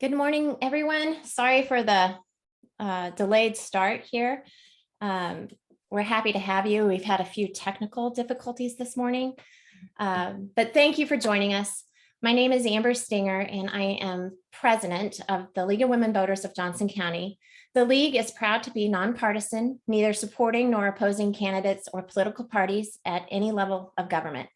Good morning, everyone. Sorry for the delayed start here. We're happy to have you. We've had a few technical difficulties this morning, but thank you for joining us. My name is Amber Stinger, and I am president of the League of Women Voters of Johnson County. The League is proud to be nonpartisan, neither supporting nor opposing candidates or political parties at any level of government.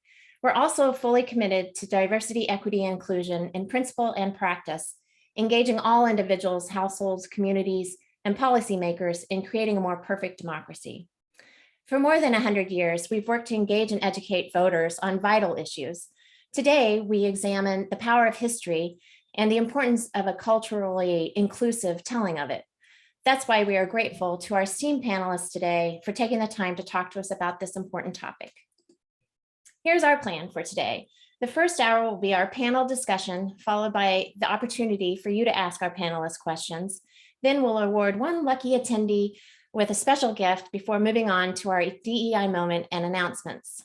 We're also fully committed to diversity, equity, and inclusion in principle and practice, engaging all individuals, households, communities, and policymakers in creating a more perfect democracy. For more than 100 years, we've worked to engage and educate voters on vital issues. Today, we examine the power of history and the importance of a culturally inclusive telling of it. That's why we are grateful to our esteemed panelists today for taking the time to talk to us about this important topic. Here's our plan for today. The first hour will be our panel discussion, followed by the opportunity for you to ask our panelists questions. Then we'll award one lucky attendee with a special gift before moving on to our DEI moment and announcements.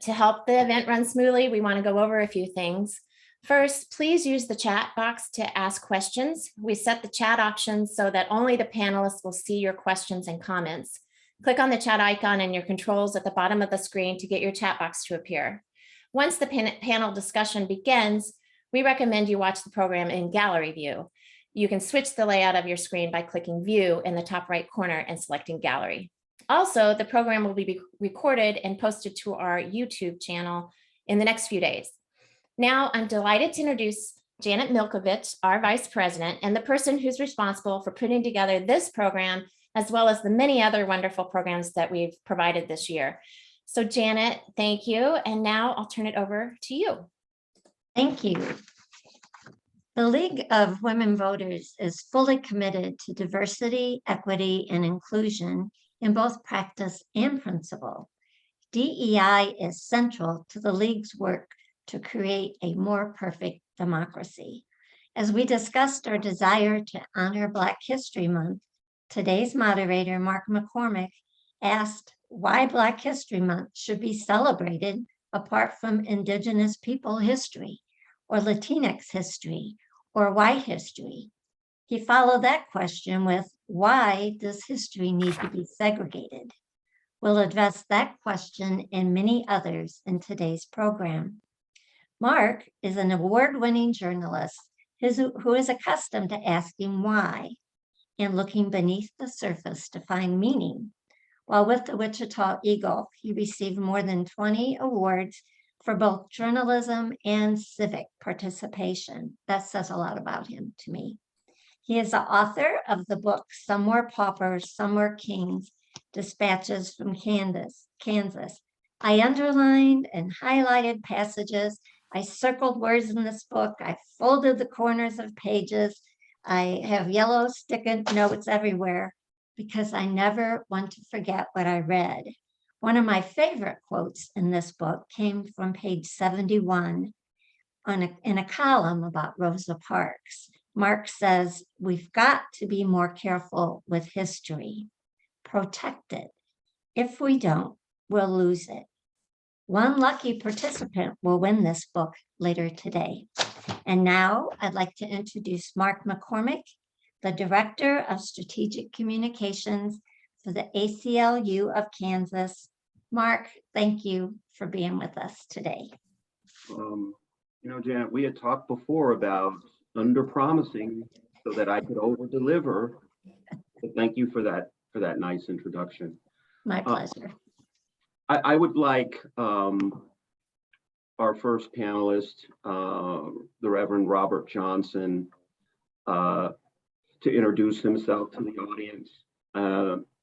To help the event run smoothly, we want to go over a few things. First, please use the chat box to ask questions. We set the chat options so that only the panelists will see your questions and comments. Click on the chat icon and your controls at the bottom of the screen to get your chat box to appear. Once the panel discussion begins, we recommend you watch the program in gallery view. You can switch the layout of your screen by clicking view in the top right corner and selecting gallery. Also, the program will be recorded and posted to our YouTube channel in the next few days. Now, I'm delighted to introduce Janet Milkovitz, our vice president, and the person who's responsible for putting together this program, as well as the many other wonderful programs that we've provided this year. So Janet, thank you. And now I'll turn it over to you. Thank you. The League of Women Voters is fully committed to diversity, equity, and inclusion in both practice and principle. DEI is central to the League's work to create a more perfect democracy. As we discussed our desire to honor Black History Month, today's moderator, Mark McCormick, asked why Black History Month should be celebrated apart from Indigenous people history, or Latinx history, or white history. He followed that question with, why does history need to be segregated? We'll address that question and many others in today's program. Mark is an award-winning journalist who is accustomed to asking why and looking beneath the surface to find meaning. While with the Wichita Eagle, he received more than 20 awards for both journalism and civic participation. That says a lot about him to me. He is the author of the book, Some Were Paupers, Some Were Kings, Dispatches from Kansas. I underlined and highlighted passages. I circled words in this book. I folded the corners of pages. I have yellow sticky notes everywhere, because I never want to forget what I read. One of my favorite quotes in this book came from page 71 in a column about Rosa Parks. Mark says, we've got to be more careful with history. Protect it. If we don't, we'll lose it. One lucky participant will win this book later today. And now I'd like to introduce Mark McCormick, the Director of Strategic Communications for the ACLU of Kansas. Mark, thank you for being with us today. Janet, we had talked before about under-promising so that I could over-deliver. So thank you for that nice introduction. My pleasure. I would like our first panelist, the Reverend Robert Johnson, to introduce himself to the audience.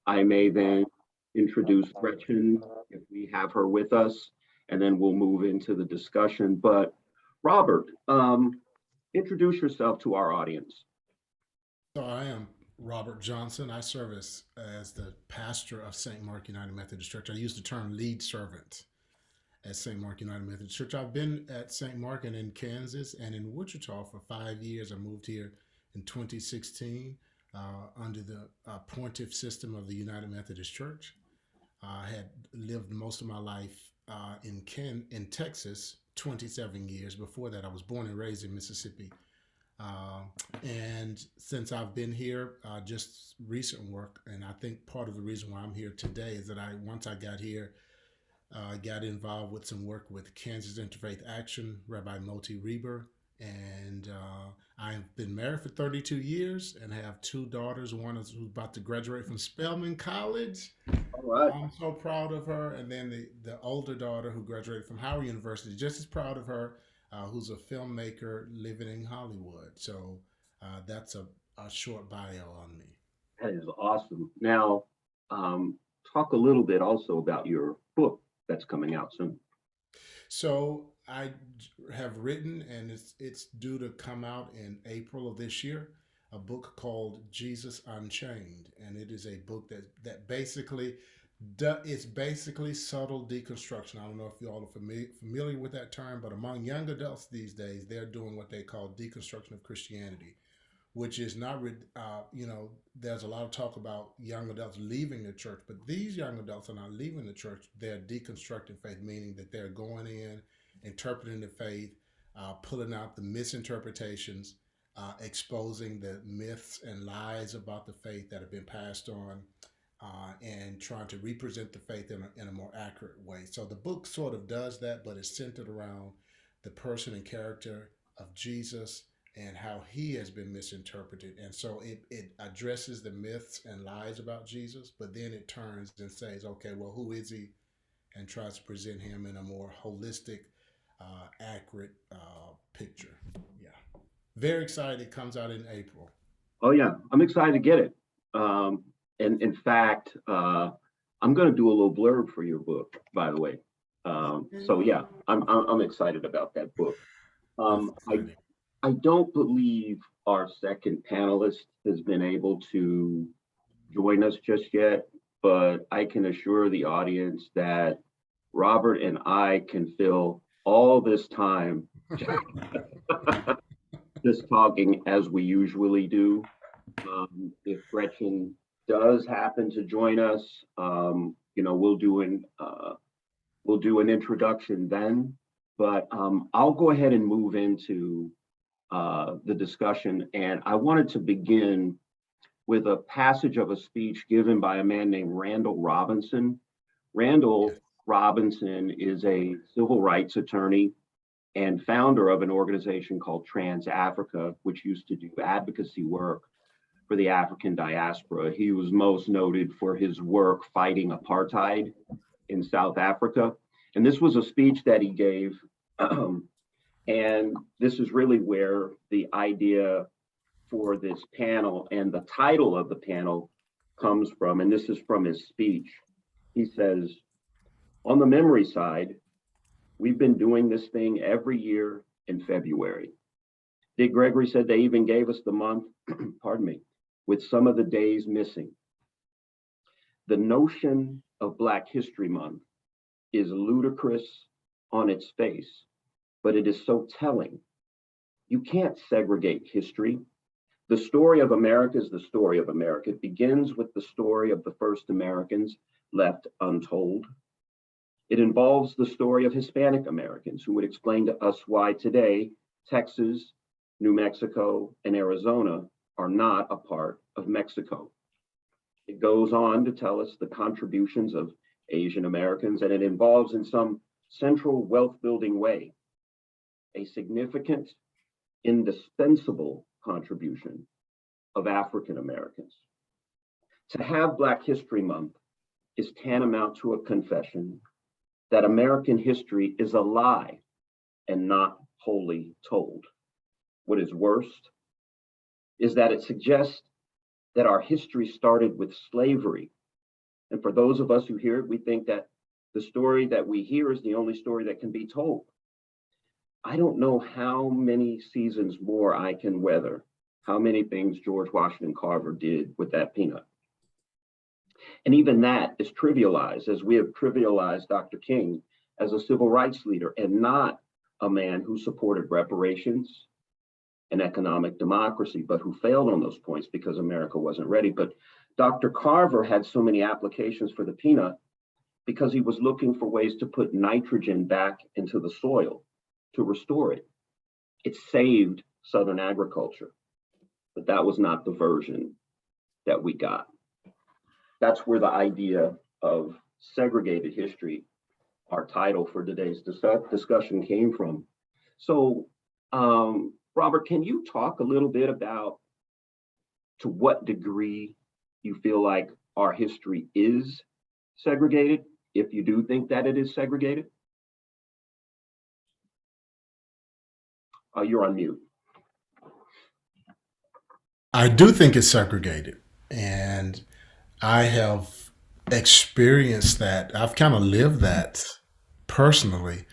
I may then introduce Gretchen if we have her with us, and then we'll move into the discussion. But Robert, introduce yourself to our audience. So I am Robert Johnson. I serve as the pastor of St. Mark United Methodist Church. I use the term lead servant at St. Mark United Methodist Church. I've been at St. Mark and in Kansas and in Wichita for 5 years. I moved here in 2016 under the appointive system of the United Methodist Church. I had lived most of my life in Texas, 27 years. Before that, I was born and raised in Mississippi, And since I've been here, just recent work, and I think part of the reason why I'm here today is that once I got here, got involved with some work with Kansas Interfaith Action, Rabbi Moti Reber, and I've been married for 32 years and have two daughters. One is who's about to graduate from Spelman College. All right. I'm so proud of her. And then the older daughter who graduated from Howard University, just as proud of her, who's a filmmaker living in Hollywood. So that's a short bio on me. That is awesome. Now, talk a little bit also about your book that's coming out soon. So I have written, and it's due to come out in April of this year, a book called Jesus Unchained, and it is a book that basically it's basically subtle deconstruction. I don't know if you all are familiar with that term, but among young adults these days, they're doing what they call deconstruction of Christianity, which is not, there's a lot of talk about young adults leaving the church, but these young adults are not leaving the church. They're deconstructing faith, meaning that they're going in, interpreting the faith, pulling out the misinterpretations, exposing the myths and lies about the faith that have been passed on, and trying to represent the faith in a more accurate way. So the book sort of does that, but it's centered around the person and character of Jesus and how he has been misinterpreted. And so it addresses the myths and lies about Jesus, but then it turns and says, okay, well, who is he? And tries to present him in a more holistic, accurate picture. Yeah. Very excited. It comes out in April. Oh, yeah. I'm excited to get it. And in fact, I'm going to do a little blurb for your book, by the way. So, yeah, I'm excited about that book. I don't believe our second panelist has been able to join us just yet, but I can assure the audience that Robert and I can fill all this time just talking as we usually do. If Gretchen does happen to join us, we'll do an introduction then. But I'll go ahead and move into the discussion, and I wanted to begin with a passage of a speech given by a man named Randall Robinson. Randall Robinson is a civil rights attorney and founder of an organization called Trans Africa, which used to do advocacy work for the African diaspora. He was most noted for his work fighting apartheid in South Africa. And this was a speech that he gave. And this is really where the idea for this panel and the title of the panel comes from. And this is from his speech. He says, on the memory side, we've been doing this thing every year in February. Dick Gregory said they even gave us the month, pardon me, with some of the days missing. The notion of Black History Month is ludicrous on its face, but it is so telling. You can't segregate history. The story of America is the story of America. It begins with the story of the first Americans left untold. It involves the story of Hispanic Americans who would explain to us why today Texas, New Mexico, and Arizona are not a part of Mexico. It goes on to tell us the contributions of Asian Americans, and it involves in some central wealth building way a significant, indispensable contribution of African Americans. To have Black History Month is tantamount to a confession that American history is a lie and not wholly told. What is worst is that it suggests that our history started with slavery. And for those of us who hear it, we think that the story that we hear is the only story that can be told. I don't know how many seasons more I can weather, how many things George Washington Carver did with that peanut. And even that is trivialized, as we have trivialized Dr. King as a civil rights leader and not a man who supported reparations and economic democracy, but who failed on those points because America wasn't ready. But Dr. Carver had so many applications for the peanut because he was looking for ways to put nitrogen back into the soil to restore it. It saved Southern agriculture, but that was not the version that we got. That's where the idea of segregated history, our title for today's discussion, came from. So, Robert, can you talk a little bit about to what degree you feel like our history is segregated, if you do think that it is segregated? You're on mute. I do think it's segregated, and I have experienced that. I've kind of lived that personally.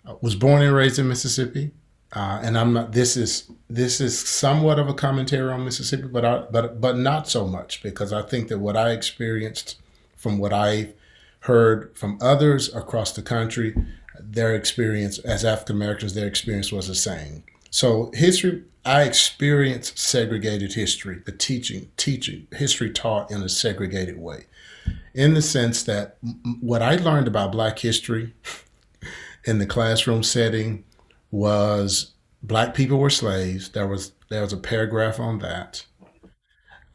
I was born and raised in Mississippi, and I'm not. This is somewhat of a commentary on Mississippi, but not so much, because I think that what I experienced from what I heard from others across the country, their experience as African Americans, their experience was the same. So history, I experienced segregated history, the teaching history taught in a segregated way, in the sense that what I learned about Black history in the classroom setting was Black people were slaves. There was a paragraph on that.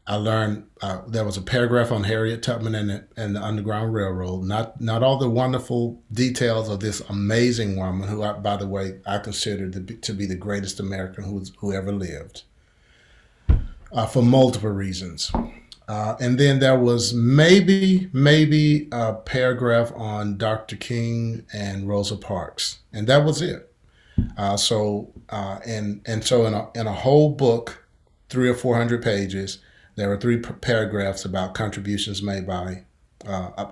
I learned there was a paragraph on Harriet Tubman and the Underground Railroad. Not all the wonderful details of this amazing woman, who, by the way, I consider to be the greatest American who ever lived, for multiple reasons. And then there was maybe a paragraph on Dr. King and Rosa Parks, and that was it. So in a whole book, 300 or 400 pages, there were 3 paragraphs about contributions made by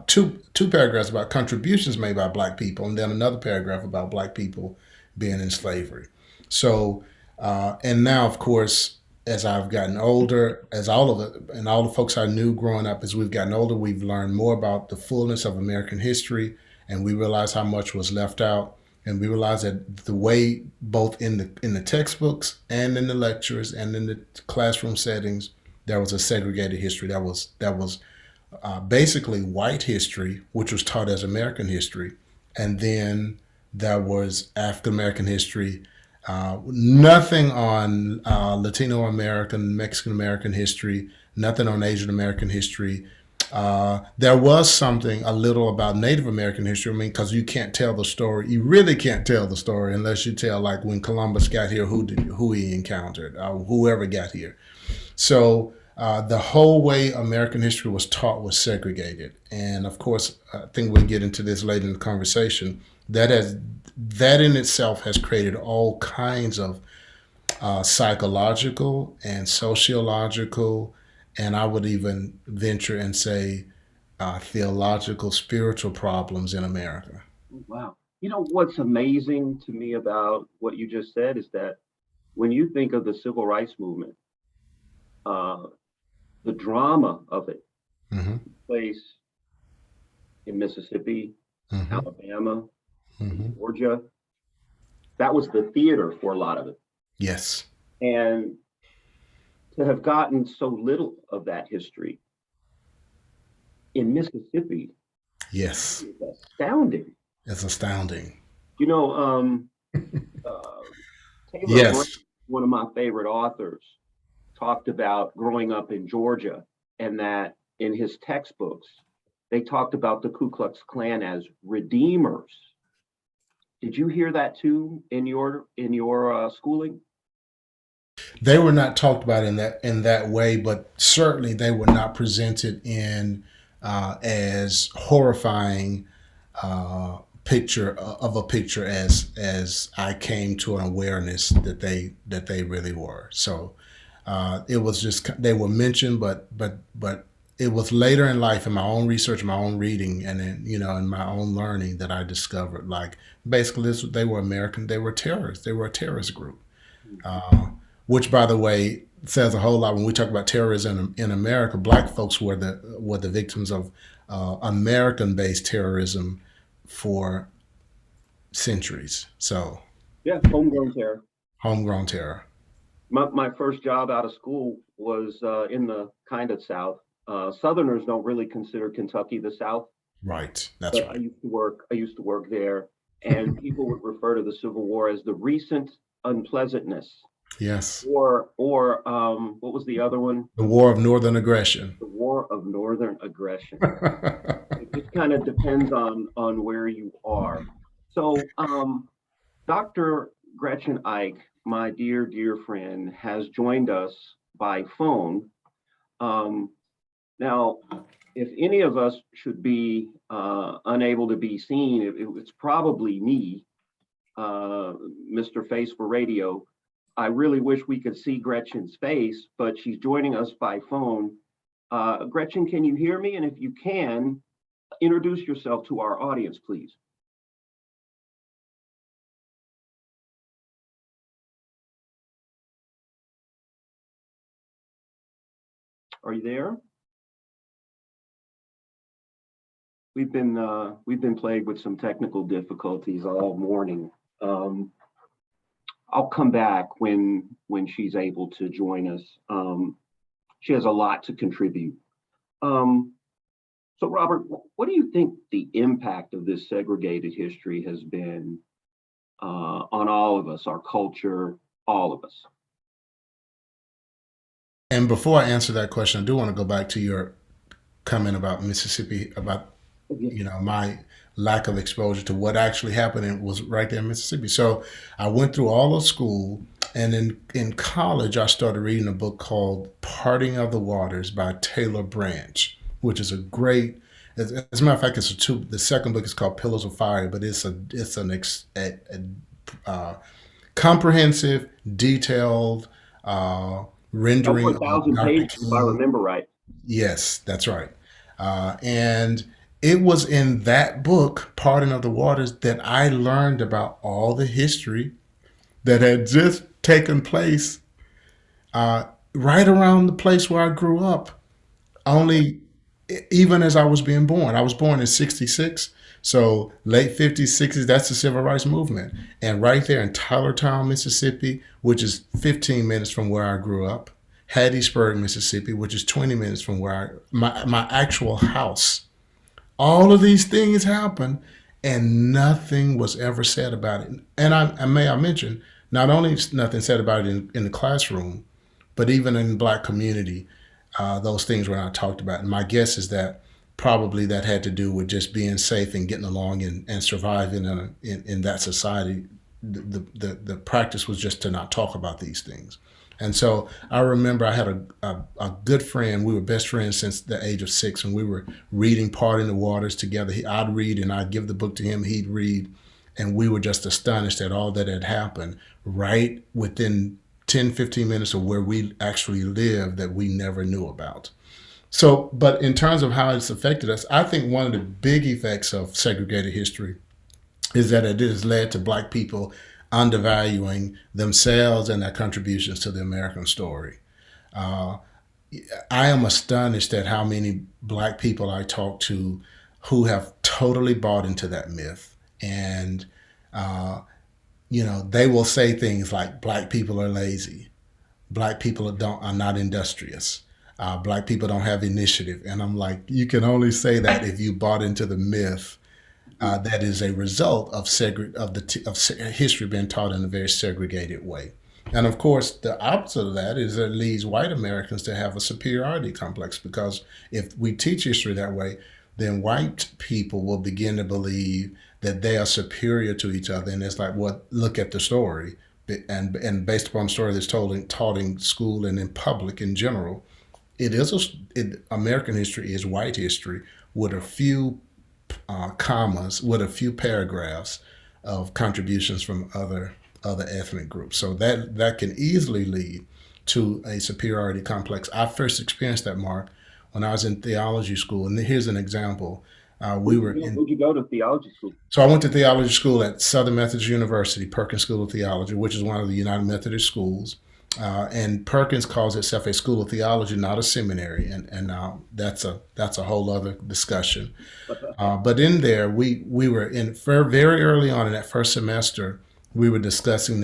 two paragraphs about contributions made by Black people, and then another paragraph about Black people being in slavery. So, and now, of course, as I've gotten older, as all of it and all the folks I knew growing up, as we've gotten older, we've learned more about the fullness of American history, and we realize how much was left out. And we realize that the way, both in the textbooks and in the lectures and in the classroom settings, there was a segregated history. That was basically white history, which was taught as American history, and then there was African American history. Nothing on Latino American, Mexican American history. Nothing on Asian American history. There was something a little about Native American history. I mean, because you can't tell the story. You really can't tell the story unless you tell, like, when Columbus got here, who he encountered, whoever got here. So the whole way American history was taught was segregated. And of course, I think we'll get into this later in the conversation. That in itself has created all kinds of psychological and sociological, and I would even venture and say theological, spiritual problems in America. Wow. You know, what's amazing to me about what you just said is that when you think of the civil rights movement, the drama of it took place in Mississippi, Alabama, Georgia. That was the theater for a lot of it. Yes. And to have gotten so little of that history in Mississippi, yes, is astounding. It's astounding. You know, Taylor yes. Grant, one of my favorite authors, talked about growing up in Georgia, and that in his textbooks, they talked about the Ku Klux Klan as redeemers. Did you hear that too in your schooling? They were not talked about in that way, but certainly they were not presented in as horrifying picture as I came to an awareness that they really were. So it was just, they were mentioned, but it was later in life, in my own research, my own reading, and then, in my own learning, that I discovered, like, basically they were American, they were terrorists, they were a terrorist group, which, by the way, says a whole lot. When we talk about terrorism in America, Black folks were the victims of American-based terrorism for centuries. So yeah, homegrown terror. Homegrown terror. My first job out of school was in the kind of South. Southerners don't really consider Kentucky the South. Right, that's but right. I used to work there, and people would refer to the Civil War as the recent unpleasantness Yes. or what was the other one? The War of Northern Aggression. The War of Northern Aggression. It just kind of depends on where you are. So, Dr. Gretchen Eick, my dear friend, has joined us by phone. Now, if any of us should be unable to be seen, it's probably me, Mr. Face for Radio. I really wish we could see Gretchen's face, but she's joining us by phone. Gretchen, can you hear me? And if you can, introduce yourself to our audience, please. Are you there? We've been plagued with some technical difficulties all morning. I'll come back when she's able to join us. She has a lot to contribute. So Robert, what do you think the impact of this segregated history has been on all of us, our culture, all of us? And before I answer that question, I do want to go back to your comment about Mississippi, about my lack of exposure to what actually happened and was right there in Mississippi. So I went through all of school, and in college, I started reading a book called Parting of the Waters by Taylor Branch, which is a great, as a matter of fact, the second book is called Pillars of Fire, but it's a comprehensive, detailed rendering of 1,000 pages, if I remember right. Yes, that's right. And it was in that book, Parting of the Waters, that I learned about all the history that had just taken place right around the place where I grew up. Only even as I was being born. I was born in 66. So late 50s, 60s, that's the civil rights movement. And right there in Tylertown, Mississippi, which is 15 minutes from where I grew up, Hattiesburg, Mississippi, which is 20 minutes from where my actual house. All of these things happened and nothing was ever said about it. And I mention, not only is nothing said about it in the classroom, but even in the Black community, those things were not talked about. And my guess is that probably that had to do with just being safe and getting along and surviving in that society. The practice was just to not talk about these things. And so I remember I had a good friend. We were best friends since the age of 6, and we were reading Parting the Waters together. I'd read and I'd give the book to him, he'd read, and we were just astonished at all that had happened right within 10, 15 minutes of where we actually lived that we never knew about. So, but in terms of how it's affected us, I think one of the big effects of segregated history is that it has led to Black people undervaluing themselves and their contributions to the American story. I am astonished at how many Black people I talk to who have totally bought into that myth. And, they will say things like Black people are lazy. Black people are not industrious. Black people don't have initiative. And I'm like, you can only say that if you bought into the myth that is a result of history being taught in a very segregated way. And of course, the opposite of that is that it leads white Americans to have a superiority complex, because if we teach history that way, then white people will begin to believe that they are superior to each other. And it's like, well, look at the story. And based upon the story that's taught in school and in public in general, American history is white history with a few commas, with a few paragraphs of contributions from other ethnic groups. So that can easily lead to a superiority complex. I first experienced that, Mark, when I was in theology school. And here's an example. Where'd you go to theology school? So I went to theology school at Southern Methodist University, Perkins School of Theology, which is one of the United Methodist schools. And Perkins calls itself a school of theology, not a seminary, and that's a whole other discussion. But in there, we were in very early on in that first semester, we were discussing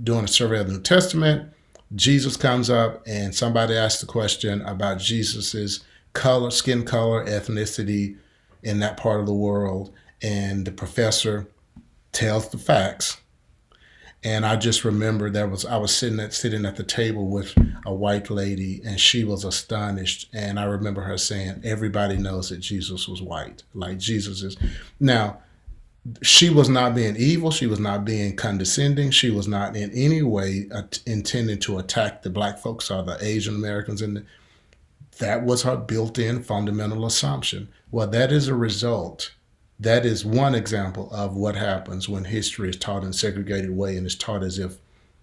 doing a survey of the New Testament. Jesus comes up, and somebody asked the question about Jesus's color, skin color, ethnicity in that part of the world, and the professor tells the facts. And I just remember I was sitting at the table with a white lady, and she was astonished. And I remember her saying, "Everybody knows that Jesus was white. Like Jesus is." Now, she was not being evil. She was not being condescending. She was not in any way intending to attack the black folks or the Asian Americans. And that was her built-in fundamental assumption. Well, that is a result. That is one example of what happens when history is taught in a segregated way and is taught as if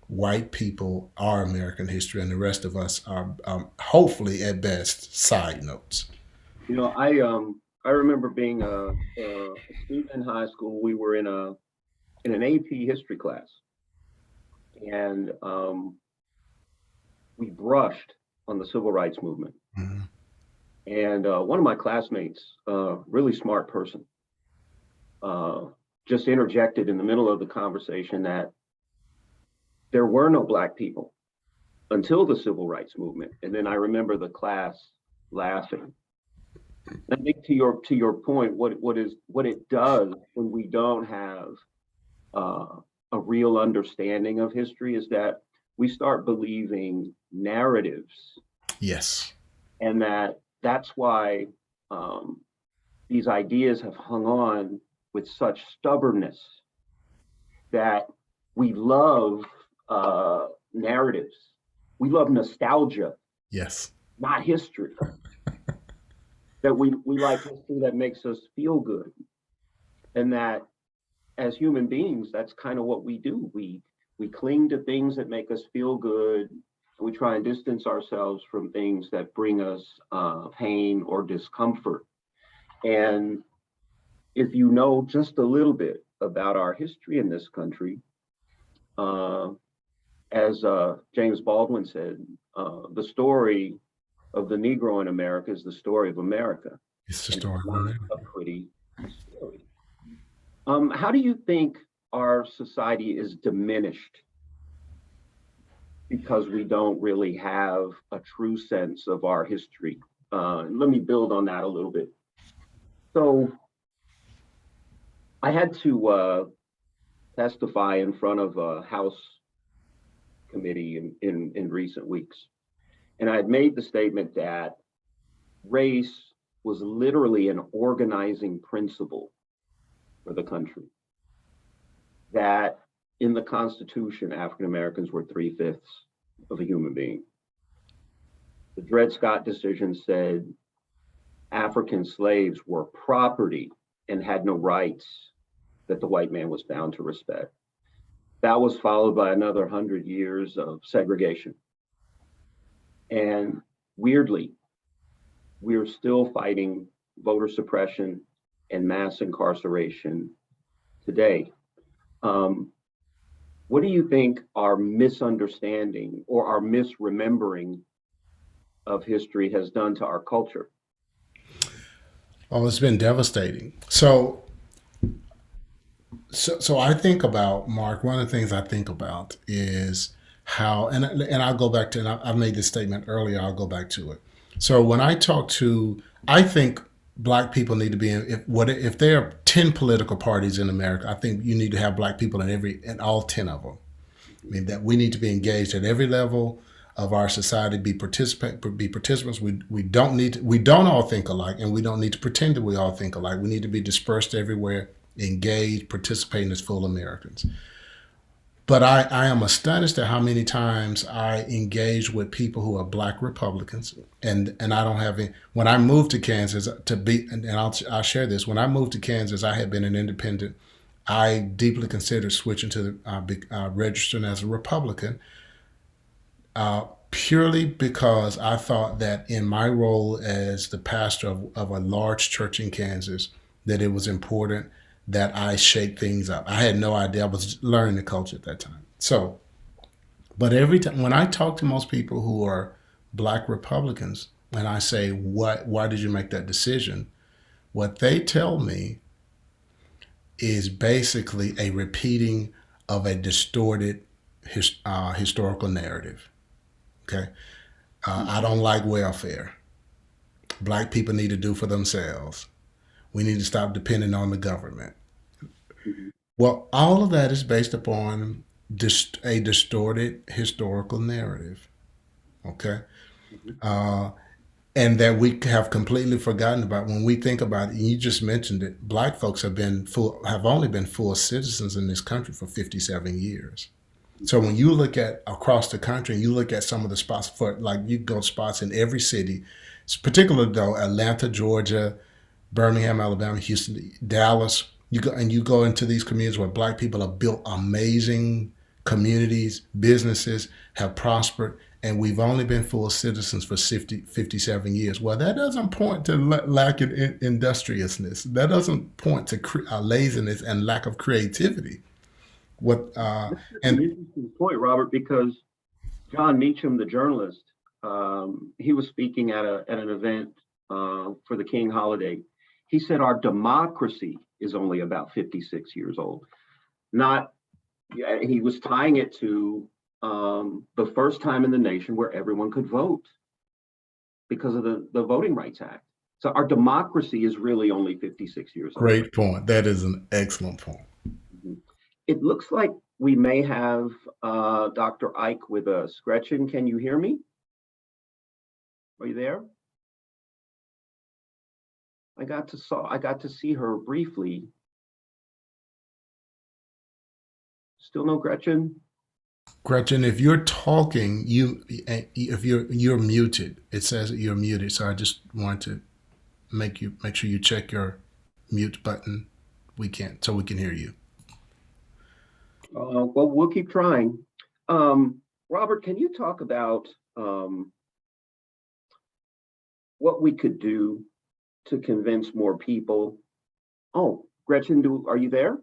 white people are American history and the rest of us are hopefully at best side notes. You know, I remember being a student in high school. We were in an AP history class, and we brushed on the civil rights movement. Mm-hmm. And one of my classmates, really smart person, just interjected in the middle of the conversation that there were no black people until the civil rights movement. And then I remember the class laughing. I think to your point, what it does when we don't have a real understanding of history is that we start believing narratives. Yes. And that's why these ideas have hung on with such stubbornness, that we love narratives. We love nostalgia. Yes. Not history. That we like history that makes us feel good. And that as human beings, that's kind of what we do. We cling to things that make us feel good. We try and distance ourselves from things that bring us pain or discomfort. And if you know just a little bit about our history in this country, as James Baldwin said, the story of the Negro in America is the story of America. It's the story of America. A pretty story. How do you think our society is diminished because we don't really have a true sense of our history? Let me build on that a little bit. So I had to testify in front of a House committee in recent weeks. And I had made the statement that race was literally an organizing principle for the country. That in the Constitution, African Americans were 3/5 of a human being. The Dred Scott decision said African slaves were property and had no rights that the white man was bound to respect. That was followed by another 100 years of segregation. And weirdly, we're still fighting voter suppression and mass incarceration today. What do you think our misunderstanding or our misremembering of history has done to our culture? Oh, it's been devastating. So I think about, Mark, one of the things I think about is how, and I'll go back to, and I've made this statement earlier, I'll go back to it. So when I talk to, I think Black people need to be in, if there are 10 political parties in America, I think you need to have Black people in all 10 of them. I mean, that we need to be engaged at every level of our society, be participants. We don't all think alike, and we don't need to pretend that we all think alike. We need to be dispersed everywhere, engaged, participating as full Americans. But I am astonished at how many times I engage with people who are Black Republicans, and I don't have any. When I moved to Kansas and I'll share this. When I moved to Kansas, I had been an independent. I deeply considered switching to registering as a Republican, purely because I thought that in my role as the pastor of a large church in Kansas, that it was important that I shake things up. I had no idea. I was learning the culture at that time. So, but every time when I talk to most people who are Black Republicans, and I say, why did you make that decision? What they tell me is basically a repeating of a distorted historical narrative. Okay. I don't like welfare. Black people need to do for themselves. We need to stop depending on the government. Well, all of that is based upon a distorted historical narrative. Okay. And that we have completely forgotten about when we think about it. And you just mentioned it. Black folks have only been full citizens in this country for 57 years. So when you look at across the country, and you look at some of the spots you go spots in every city, particularly though Atlanta, Georgia, Birmingham, Alabama, Houston, Dallas. You go into these communities where Black people have built amazing communities, businesses have prospered, and we've only been full citizens for 57 years. Well, that doesn't point to lack of industriousness. That doesn't point to laziness and lack of creativity. That's an interesting point, Robert, because John Meacham, the journalist, he was speaking at an event for the King holiday. He said our democracy is only about 56 years old. He was tying it to the first time in the nation where everyone could vote because of the Voting Rights Act. So our democracy is really only 56 years old. Great point. That is an excellent point. It looks like we may have Dr. Eick with us. Gretchen, can you hear me? Are you there? I got to see her briefly. Still no Gretchen? Gretchen, if you're talking, if you're muted. It says that you're muted. So I just want to make sure you check your mute button. We can hear you. Well, we'll keep trying. Robert, can you talk about what we could do to convince more people? Oh, Gretchen, are you there?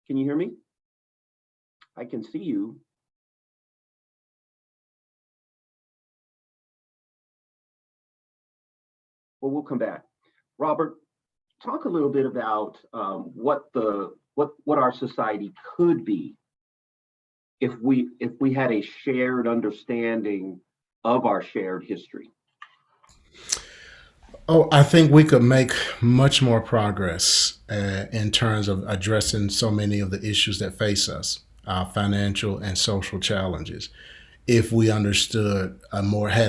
Can you hear me? I can see you. Well, we'll come back. Robert, talk a little bit about what our society could be if we had a shared understanding of our shared history. Oh, I think we could make much more progress in terms of addressing so many of the issues that face us, financial and social challenges, if we understood had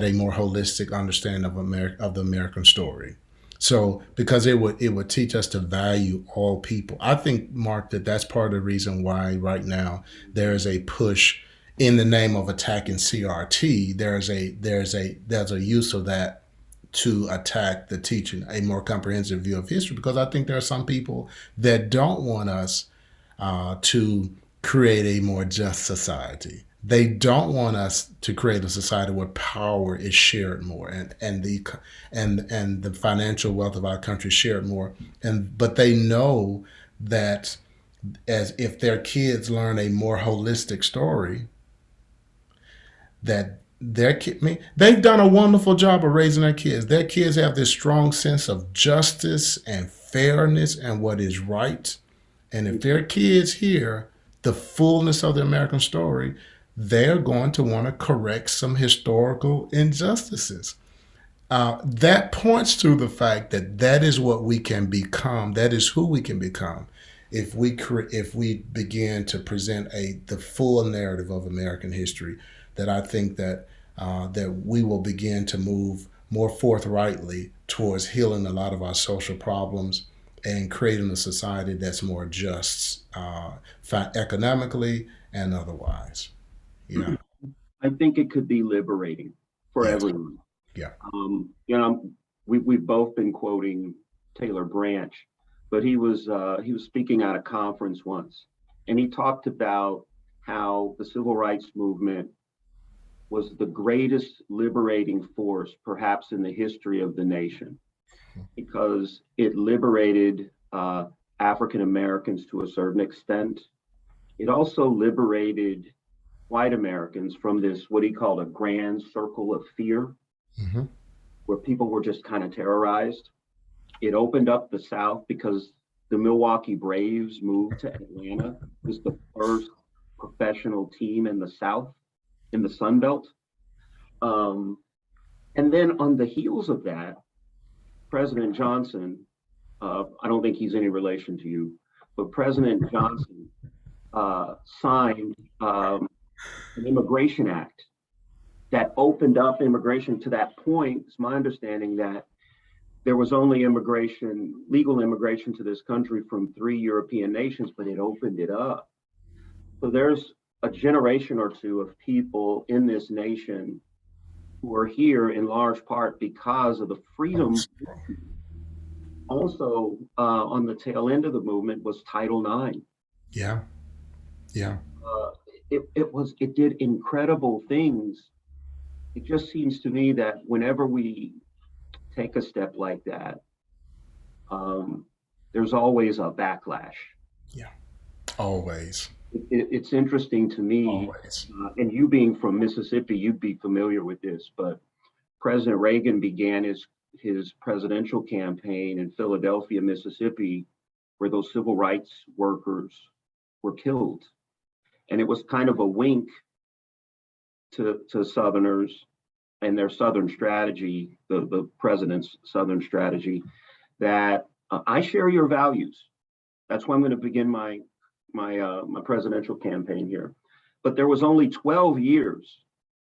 a more holistic understanding of the American story. So, because it would teach us to value all people. I think, Mark, that's part of the reason why right now there is a push in the name of attacking CRT. There's a use of that to attack the teaching, a more comprehensive view of history, because I think there are some people that don't want us to create a more just society. They don't want us to create a society where power is shared more and the financial wealth of our country is shared more. But they know that as if their kids learn a more holistic story, that they've done a wonderful job of raising their kids. Their kids have this strong sense of justice and fairness and what is right. And if their kids hear the fullness of the American story, they're going to want to correct some historical injustices. That points to the fact that is what we can become. That is who we can become if we begin to present the full narrative of American history. That I think that we will begin to move more forthrightly towards healing a lot of our social problems and creating a society that's more just economically and otherwise. Yeah, I think it could be liberating for everyone. Yeah. We've both been quoting Taylor Branch, but he was speaking at a conference once, and he talked about how the civil rights movement was the greatest liberating force perhaps in the history of the nation, because it liberated African Americans to a certain extent. It also liberated white Americans from this, what he called a grand circle of fear, where people were just kind of terrorized. It opened up the South because the Milwaukee Braves moved to Atlanta. It was the first professional team in the South, in the Sun Belt. And then on the heels of that, President Johnson, I don't think he's any relation to you, but President Johnson signed an Immigration Act that opened up immigration. To that point, it's my understanding that there was only immigration, legal immigration to this country from 3 European nations, but it opened it up. So there's a generation or two of people in this nation who are here in large part because of the freedom. Also, on the tail end of the movement was Title IX. Yeah, yeah. It did incredible things. It just seems to me that whenever we take a step like that, there's always a backlash. Yeah, always. It's interesting to me, Always. And you being from Mississippi, you'd be familiar with this, but President Reagan began his presidential campaign in Philadelphia, Mississippi, where those civil rights workers were killed. And it was kind of a wink to Southerners and their Southern strategy, the president's Southern strategy, that I share your values. That's why I'm going to begin my presidential campaign here. But there was only 12 years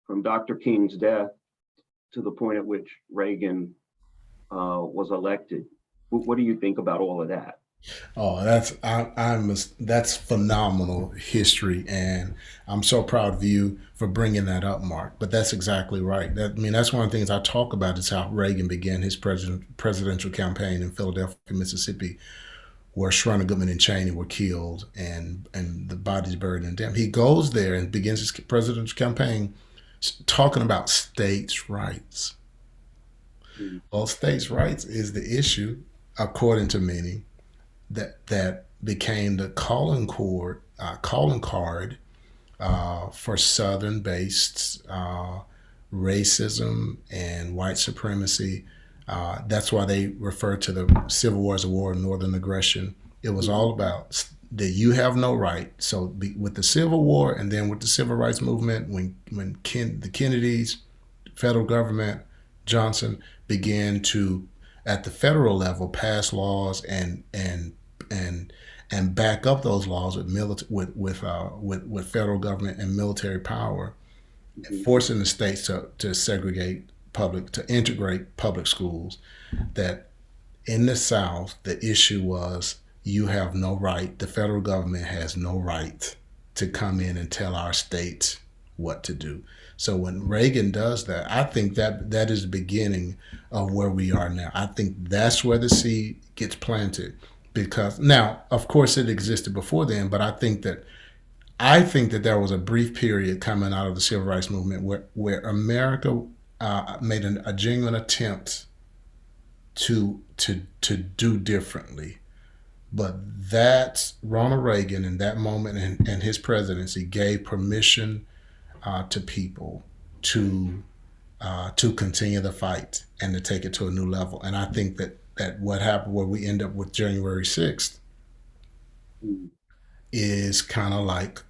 from Dr. King's death to the point at which Reagan was elected. What do you think about all of that? Oh, that's phenomenal history, and I'm so proud of you for bringing that up, Mark. But that's exactly right. That's one of the things I talk about is how Reagan began his presidential campaign in Philadelphia, Mississippi, where Schwerner, Goodman, and Cheney were killed, and the bodies buried in them. He goes there and begins his presidential campaign talking about states' rights. Well, states' rights is the issue, according to many, that became the calling card for Southern-based racism and white supremacy. That's why they refer to the Civil War as a war of Northern aggression. It was all about that you have no right. So with the Civil War and then with the Civil Rights Movement, when the Kennedys, federal government, Johnson began to, at the federal level, pass laws and back up those laws with federal government and military power, forcing the states to integrate public schools. That in the South, the issue was you have no right, the federal government has no right to come in and tell our states what to do. So when Reagan does that, I think that is the beginning of where we are now. I think that's where the seed gets planted. Because now, of course, it existed before then, but I think that there was a brief period coming out of the Civil Rights Movement where America made a genuine attempt to do differently. But that's Ronald Reagan in that moment and his presidency gave permission to people to continue the fight and to take it to a new level. And I think that what happened, where we end up with January 6th, is kind of like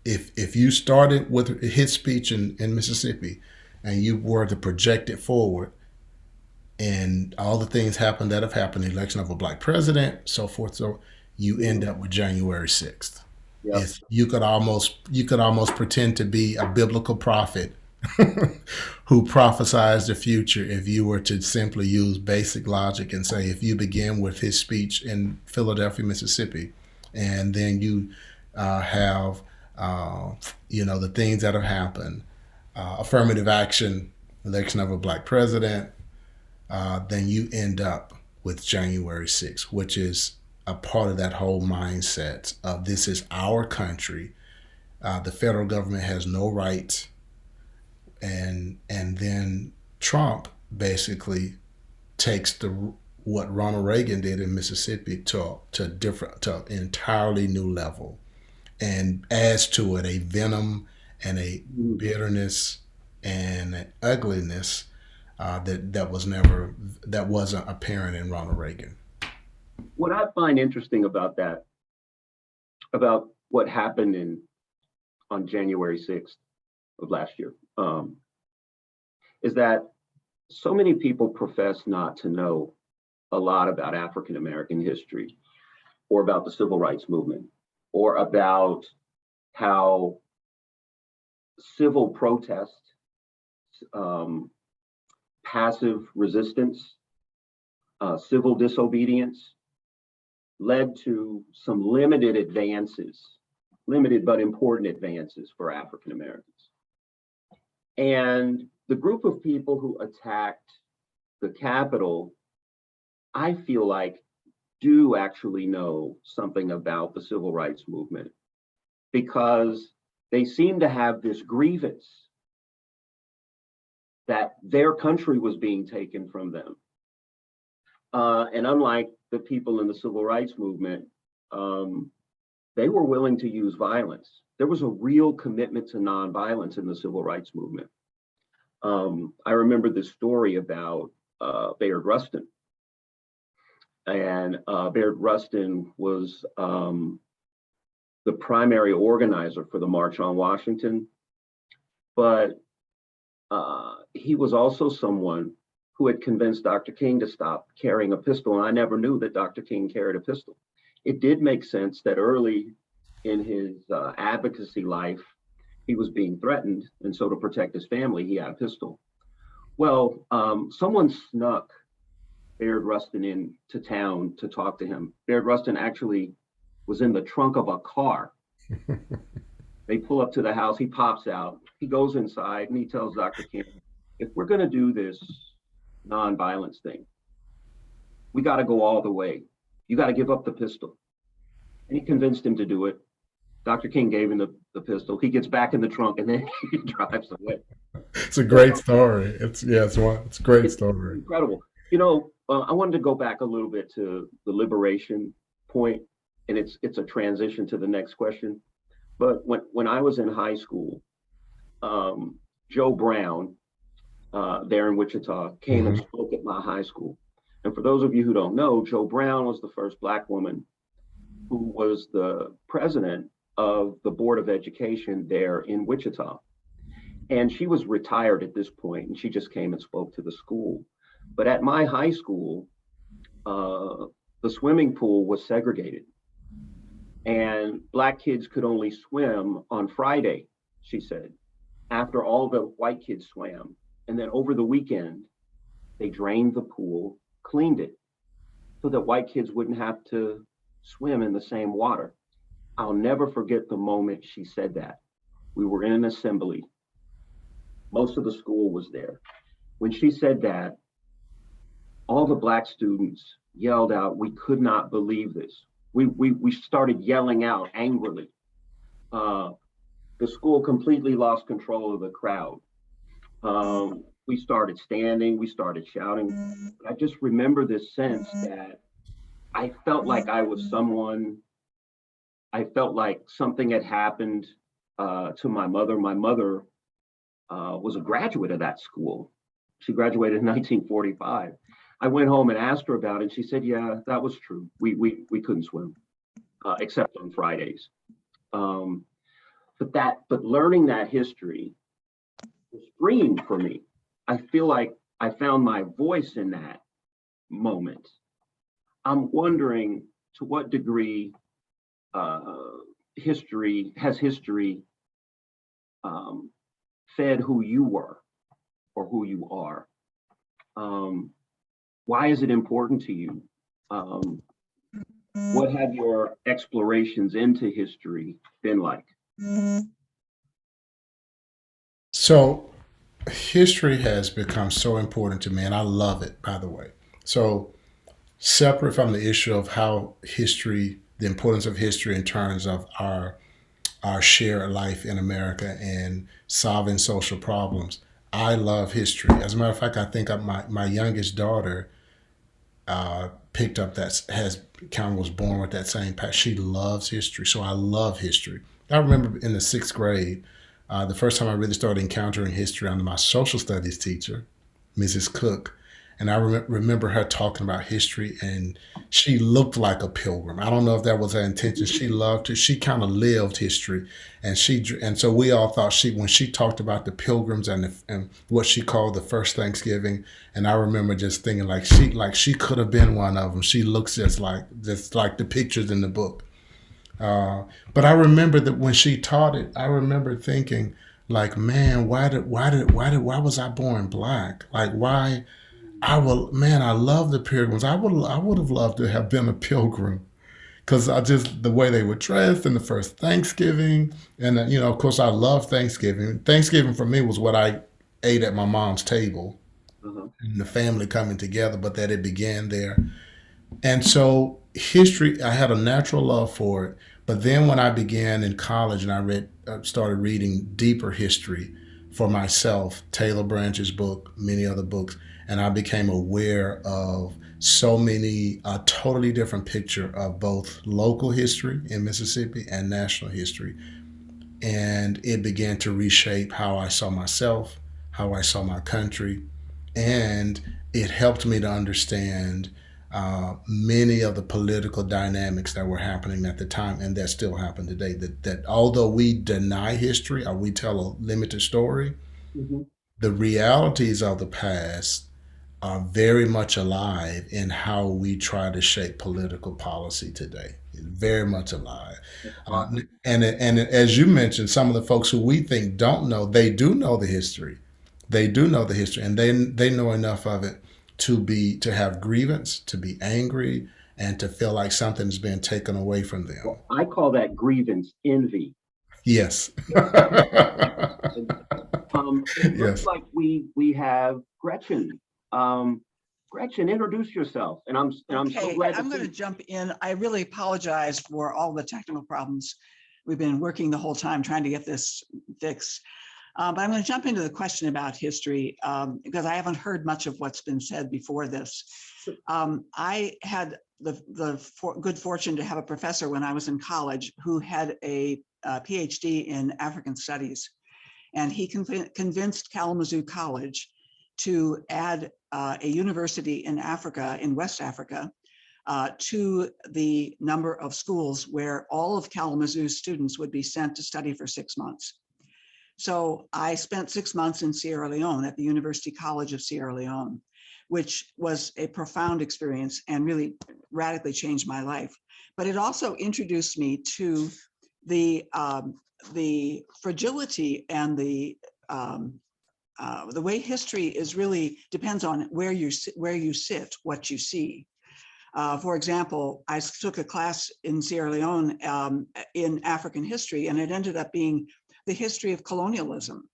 if you started with his speech in Mississippi and you were to project it forward, and all the things happened that have happened, the election of a black president, so forth, so you end up with January 6th. Yep. You could almost pretend to be a biblical prophet who prophesies the future if you were to simply use basic logic and say, if you begin with his speech in Philadelphia, Mississippi, and then you have the things that have happened, affirmative action, election of a black president, then you end up with January 6th, which is a part of that whole mindset of this is our country. The federal government has no right. And then Trump basically takes what Ronald Reagan did in Mississippi to an entirely new level, and adds to it a venom and a bitterness and an ugliness that wasn't apparent in Ronald Reagan. What I find interesting about that, about what happened on January 6th of last year, is that so many people profess not to know a lot about African American history or about the civil rights movement. or about how civil protest, passive resistance, civil disobedience led to some limited advances, limited but important advances for African Americans. And the group of people who attacked the Capitol, I feel like, do actually know something about the civil rights movement, because they seem to have this grievance that their country was being taken from them. And unlike the people in the civil rights movement, they were willing to use violence. There was a real commitment to nonviolence in the civil rights movement. I remember this story about Bayard Rustin. And Bayard Rustin was the primary organizer for the March on Washington, but he was also someone who had convinced Dr. King to stop carrying a pistol, and I never knew that Dr. King carried a pistol. It did make sense that early in his advocacy life, he was being threatened, and so to protect his family, he had a pistol. Well, someone snuck Bayard Rustin into town to talk to him. Bayard Rustin actually was in the trunk of a car. They pull up to the house, he pops out, he goes inside, and he tells Dr. King, if we're gonna do this nonviolence thing, we gotta go all the way. You gotta give up the pistol. And he convinced him to do it. Dr. King gave him the pistol. He gets back in the trunk and then he drives away. It's a great story. It's a great story. Incredible. You know, I wanted to go back a little bit to the liberation point, and it's a transition to the next question. But when I was in high school, Joe Brown, there in Wichita, came and spoke at my high school. And for those of you who don't know, Joe Brown was the first Black woman who was the president of the Board of Education there in Wichita. And she was retired at this point, and she just came and spoke to the school. But at my high school, the swimming pool was segregated. And Black kids could only swim on Friday, she said, after all the white kids swam. And then over the weekend, they drained the pool, cleaned it, so that white kids wouldn't have to swim in the same water. I'll never forget the moment she said that. We were in an assembly. Most of the school was there. When she said that, all the Black students yelled out, we could not believe this. We started yelling out angrily. The school completely lost control of the crowd. We started standing, we started shouting. I just remember this sense that I felt like I was someone, I felt like something had happened to my mother. My mother was a graduate of that school. She graduated in 1945. I went home and asked her about it. She said, yeah, that was true. We couldn't swim, except on Fridays. But learning that history was freeing for me. I feel like I found my voice in that moment. I'm wondering to what degree history fed who you were or who you are. Why is it important to you? What have your explorations into history been like? So history has become so important to me, and I love it, by the way. So separate from the issue of how history, the importance of history in terms of our shared life in America and solving social problems, I love history. As a matter of fact, I think my youngest daughter picked up was born with that same passion. She loves history, so I love history. I remember in the 6th grade, the first time I really started encountering history under my social studies teacher, Mrs. Cook. And I remember her talking about history, and she looked like a pilgrim. I don't know if that was her intention. She loved it. She kind of lived history, and so we all thought when she talked about the pilgrims and what she called the first Thanksgiving. And I remember just thinking she could have been one of them. She looks just like the pictures in the book. But I remember that when she taught it, I remember thinking, like, man, why was I born black? Like, why? I love the Pilgrims. I would have loved to have been a Pilgrim, because I just, the way they were dressed and the first Thanksgiving, and of course, I love Thanksgiving. Thanksgiving for me was what I ate at my mom's table, and the family coming together. But that it began there, and so history, I had a natural love for it. But then when I began in college and started reading deeper history for myself, Taylor Branch's book, many other books, and I became aware of so many, a totally different picture of both local history in Mississippi and national history. And it began to reshape how I saw myself, how I saw my country, and it helped me to understand many of the political dynamics that were happening at the time and that still happen today. That although we deny history or we tell a limited story, the realities of the past are very much alive in how we try to shape political policy today. Very much alive. And as you mentioned, some of the folks who we think don't know, they do know the history. They do know the history, and they know enough of it to have grievance, to be angry, and to feel like something's been taken away from them. Well, I call that grievance envy. Yes. It looks like we have Gretchen. Gretchen, introduce yourself. And I'm so glad I'm going to jump in. I really apologize for all the technical problems. We've been working the whole time trying to get this fixed. But I'm going to jump into the question about history because I haven't heard much of what's been said before this. I had the good fortune to have a professor when I was in college who had a PhD in African studies. And he convinced Kalamazoo College to add a university in Africa, in West Africa, to the number of schools where all of Kalamazoo's students would be sent to study for 6 months. So I spent 6 months in Sierra Leone at the University College of Sierra Leone, which was a profound experience and really radically changed my life. But it also introduced me to the fragility and the way history is really depends on where you sit, what you see. For example, I took a class in Sierra Leone in African history, and it ended up being the history of colonialism.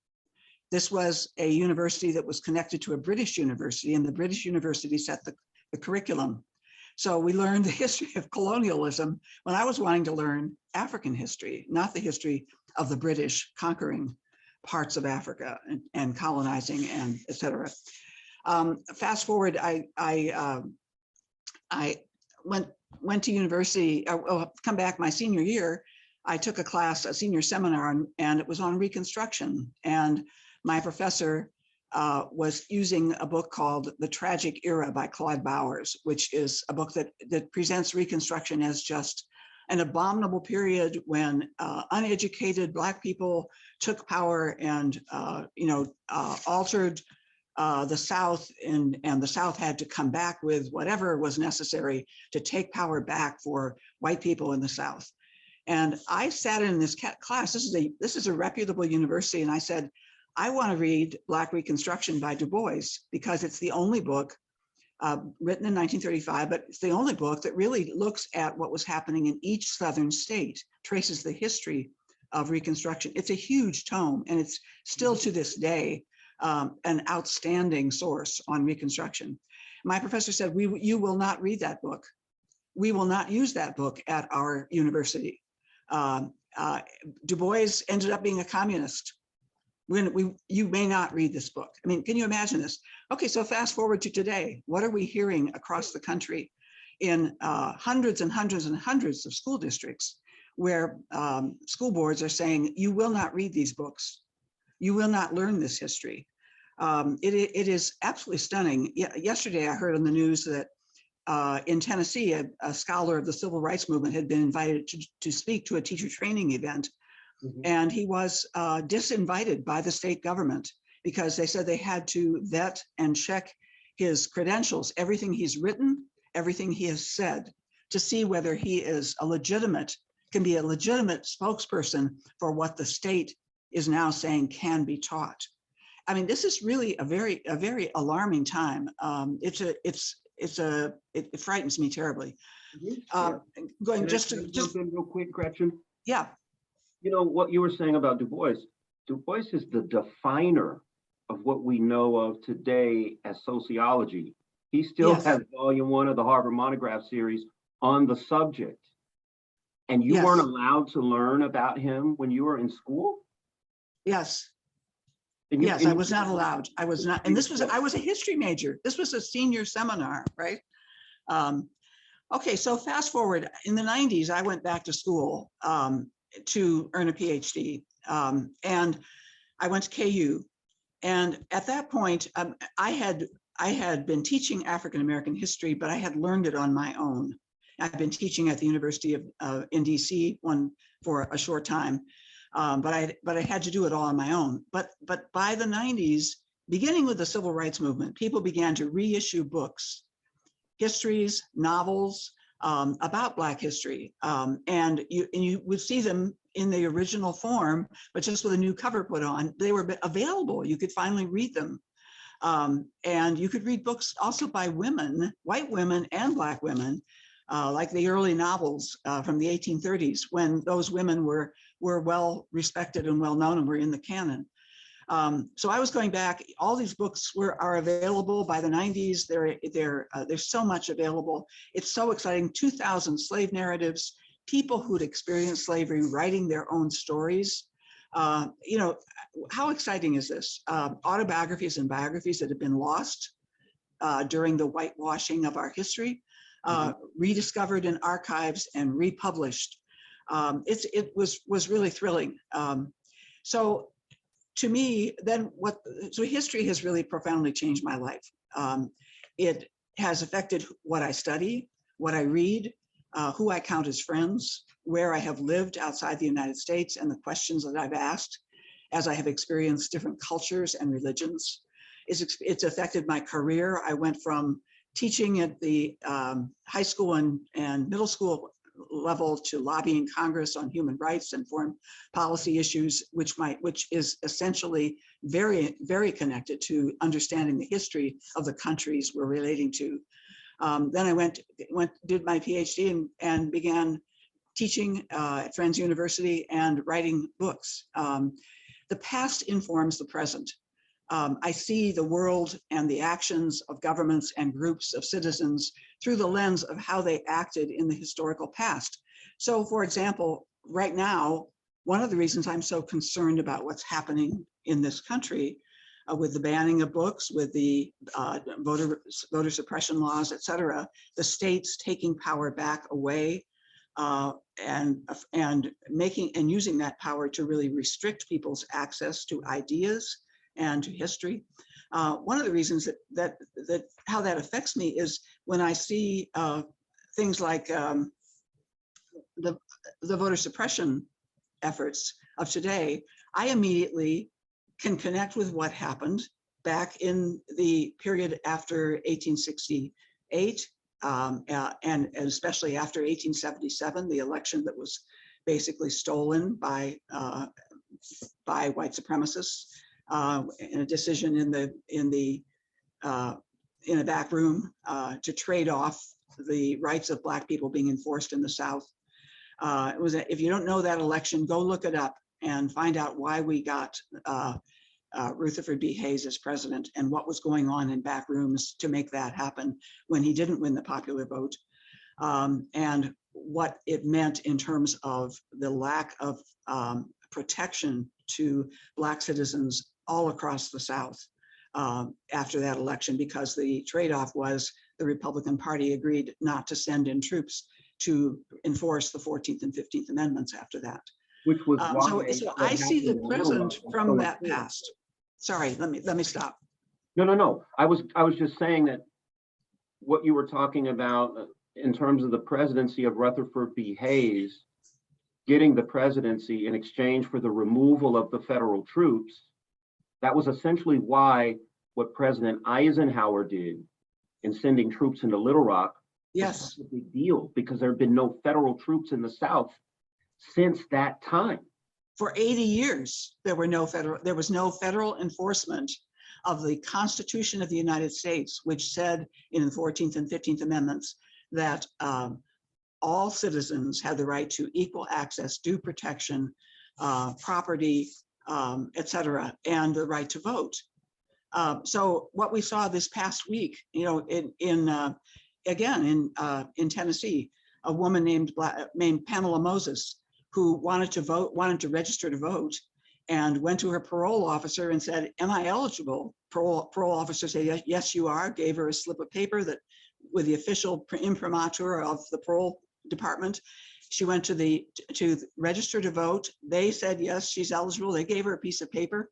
This was a university that was connected to a British university, and the British university set the curriculum. So we learned the history of colonialism when I was wanting to learn African history, not the history of the British conquering parts of Africa and colonizing and et cetera. Fast forward, I went to university, come back my senior year, I took a class, a senior seminar, and it was on Reconstruction. And my professor was using a book called The Tragic Era by Claude Bowers, which is a book that presents Reconstruction as just an abominable period when uneducated Black people took power and altered the South, and the South had to come back with whatever was necessary to take power back for white people in the South. And I sat in this class. This is a reputable university, and I said, I want to read Black Reconstruction by Du Bois because it's the only book written in 1935, but it's the only book that really looks at what was happening in each Southern state, traces the history of Reconstruction. It's a huge tome, and it's still to this day an outstanding source on Reconstruction. My professor said, you will not read that book. We will not use that book at our university. Du Bois ended up being a communist. You may not read this book. I mean, can you imagine this? Okay, so fast forward to today. What are we hearing across the country in hundreds and hundreds and hundreds of school districts where school boards are saying, you will not read these books. You will not learn this history. It is absolutely stunning. Yesterday, I heard on the news that in Tennessee, a scholar of the civil rights movement had been invited to speak to a teacher training event. And he was disinvited by the state government because they said they had to vet and check his credentials, everything he's written, everything he has said, to see whether he is a legitimate can be a legitimate spokesperson for what the state is now saying can be taught. I mean, this is really a very alarming time. It frightens me terribly. Going Can just I to jump in real quick, Gretchen? yeah. You know, what you were saying about Du Bois is the definer of what we know of today as sociology. He still Yes. has volume 1 of the Harvard Monograph series on the subject. And you Yes. weren't allowed to learn about him when you were in school? Yes. And you- Yes, and I you- was not allowed. I was not, and I was a history major. This was a senior seminar, right? Okay, so fast forward, in the 90s, I went back to school to earn a PhD. And I went to KU. And at that point, I had been teaching African-American history, but I had learned it on my own. I've been teaching at the University of in DC for a short time. But I had to do it all on my own. But by the 90s, beginning with the civil rights movement, people began to reissue books, histories, novels about Black history. And you would see them in the original form, but just with a new cover put on. They were available. You could finally read them. And you could read books also by women, white women and Black women, like the early novels from the 1830s, when those women were well respected and well known and were in the canon. So I was going back. All these books are available by the 90s. There's so much available. It's so exciting. 2,000 slave narratives, people who'd experienced slavery writing their own stories. You know, how exciting is this? Autobiographies and biographies that have been lost during the whitewashing of our history. Rediscovered in archives and republished. It was really thrilling. So to me, so history has really profoundly changed my life. It has affected what I study, what I read, who I count as friends, where I have lived outside the United States, and the questions that I've asked as I have experienced different cultures and religions. It's affected my career. I went from teaching at the high school and middle school level to lobbying Congress on human rights and foreign policy issues, which is essentially very, very connected to understanding the history of the countries we're relating to. Then I did my PhD and began teaching at Friends University and writing books. The past informs the present. I see the world and the actions of governments and groups of citizens through the lens of how they acted in the historical past. So, for example, right now, one of the reasons I'm so concerned about what's happening in this country with the banning of books, with the voter suppression laws, et cetera, the states taking power back away and using that power to really restrict people's access to ideas and to history. One of the reasons that how that affects me is when I see things like the voter suppression efforts of today, I immediately can connect with what happened back in the period after 1868, and especially after 1877, the election that was basically stolen by white supremacists. In a decision in a back room to trade off the rights of Black people being enforced in the South. If you don't know that election, go look it up and find out why we got Rutherford B. Hayes as president and what was going on in back rooms to make that happen when he didn't win the popular vote, and what it meant in terms of the lack of protection to Black citizens all across the South after that election, because the trade-off was the Republican Party agreed not to send in troops to enforce the 14th and 15th Amendments after that. Which was why. So I see the present from that past. Sorry, let me stop. No. I was just saying that what you were talking about in terms of the presidency of Rutherford B. Hayes, getting the presidency in exchange for the removal of the federal troops, that was essentially why what President Eisenhower did in sending troops into Little Rock Yes. was a big deal, because there had been no federal troops in the South since that time. For 80 years, there was no federal enforcement of the Constitution of the United States, which said in the 14th and 15th Amendments that all citizens have the right to equal access, due protection, property, et cetera, and the right to vote. So what we saw this past week, you know, in Tennessee, a woman named Pamela Moses, who wanted to register to vote, and went to her parole officer and said, "Am I eligible?" Parole officer said, "Yes, you are." Gave her a slip of paper that with the official imprimatur of the parole department. She went to register to vote. They said, yes, she's eligible. They gave her a piece of paper.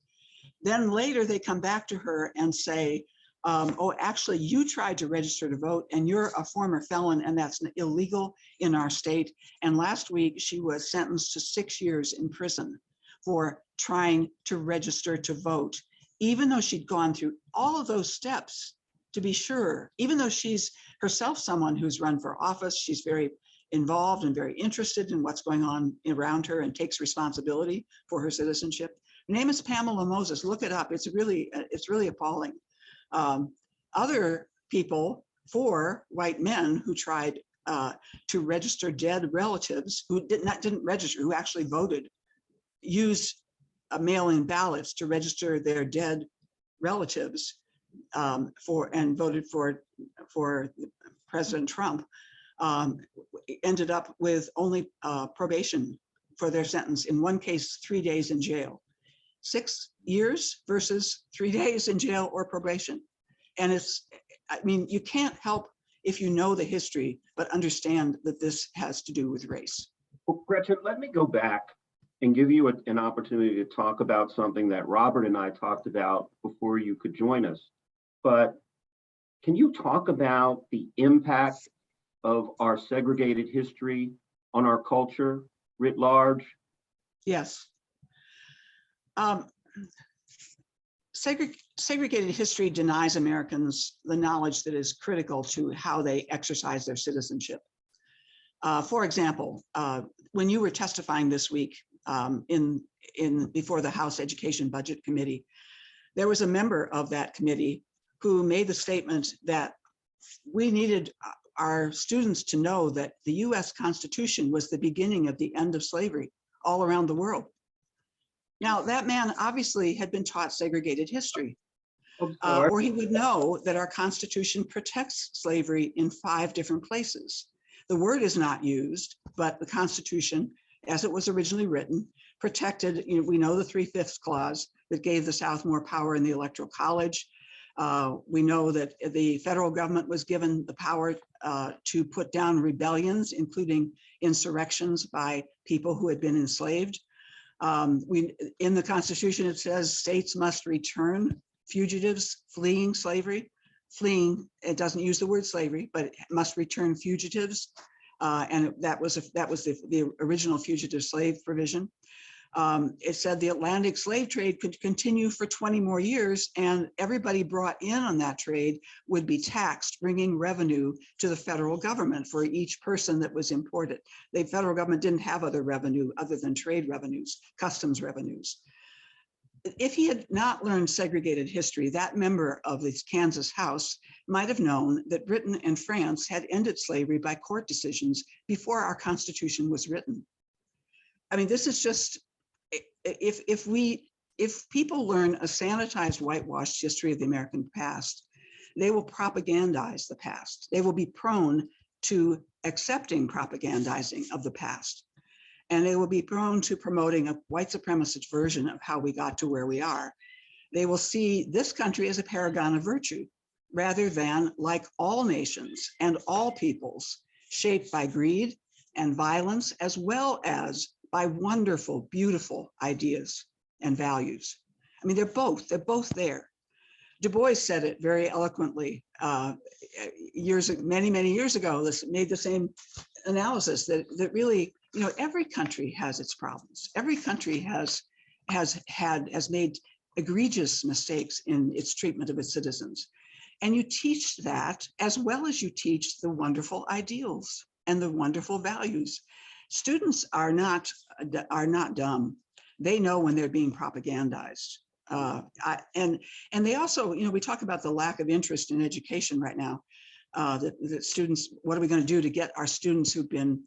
Then later they come back to her and say, oh, actually, you tried to register to vote and you're a former felon and that's illegal in our state. And last week she was sentenced to 6 years in prison for trying to register to vote, even though she'd gone through all of those steps to be sure, even though she's herself someone who's run for office, she's very involved and very interested in what's going on around her and takes responsibility for her citizenship. Her name is Pamela Moses. Look it up. It's really appalling. Other people, 4 white men who tried to register dead relatives who didn't register, who actually voted, used mail-in ballots to register their dead relatives and voted for President Trump. Ended up with only probation for their sentence. In one case, 3 days in jail. 6 years versus 3 days in jail or probation. And I mean, you can't help if you know the history, but understand that this has to do with race. Well, Gretchen, let me go back and give you an opportunity to talk about something that Robert and I talked about before you could join us. But can you talk about the impact of our segregated history on our culture writ large? Yes. Segregated history denies Americans the knowledge that is critical to how they exercise their citizenship. For example, when you were testifying this week before the House Education Budget Committee, there was a member of that committee who made the statement that we needed our students to know that the US Constitution was the beginning of the end of slavery all around the world. Now, that man obviously had been taught segregated history, or he would know that our Constitution protects slavery in 5 different places. The word is not used, but the Constitution, as it was originally written, protected, you know, we know the 3/5 clause that gave the South more power in the Electoral College. We know that the federal government was given the power to put down rebellions, including insurrections by people who had been enslaved. In the Constitution, it says states must return fugitives fleeing slavery. Fleeing, it doesn't use the word slavery, but it must return fugitives. And that was the original fugitive slave provision. It said the Atlantic slave trade could continue for 20 more years, and everybody brought in on that trade would be taxed, bringing revenue to the federal government for each person that was imported. The federal government didn't have other revenue other than trade revenues, customs revenues. If he had not learned segregated history, that member of the Kansas House might have known that Britain and France had ended slavery by court decisions before our Constitution was written. I mean, this is just, if people learn a sanitized, whitewashed history of the American past, they will propagandize the past. They will be prone to accepting propagandizing of the past. And they will be prone to promoting a white supremacist version of how we got to where we are. They will see this country as a paragon of virtue, rather than, like all nations and all peoples, shaped by greed and violence, as well as by wonderful, beautiful ideas and values. I mean, they're both there. Du Bois said it very eloquently many years ago. This made the same analysis that really, you know, every country has its problems. Every country has made egregious mistakes in its treatment of its citizens. And you teach that as well as you teach the wonderful ideals and the wonderful values. students are not dumb. They know when they're being propagandized. And they also, we talk about the lack of interest in education right now. The students, what are we going to do to get our students who've been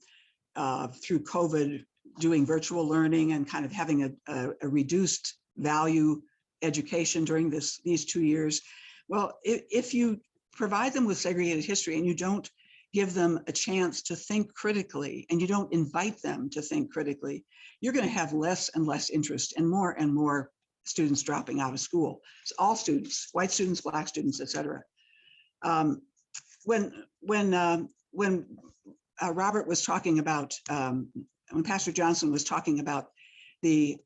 through COVID doing virtual learning and kind of having a reduced value education during these 2 years? Well, if you provide them with segregated history and you don't give them a chance to think critically and you don't invite them to think critically, you're going to have less and less interest and more students dropping out of school. It's all students, white students, Black students, et cetera. When Robert was talking about, when Pastor Johnson was talking about the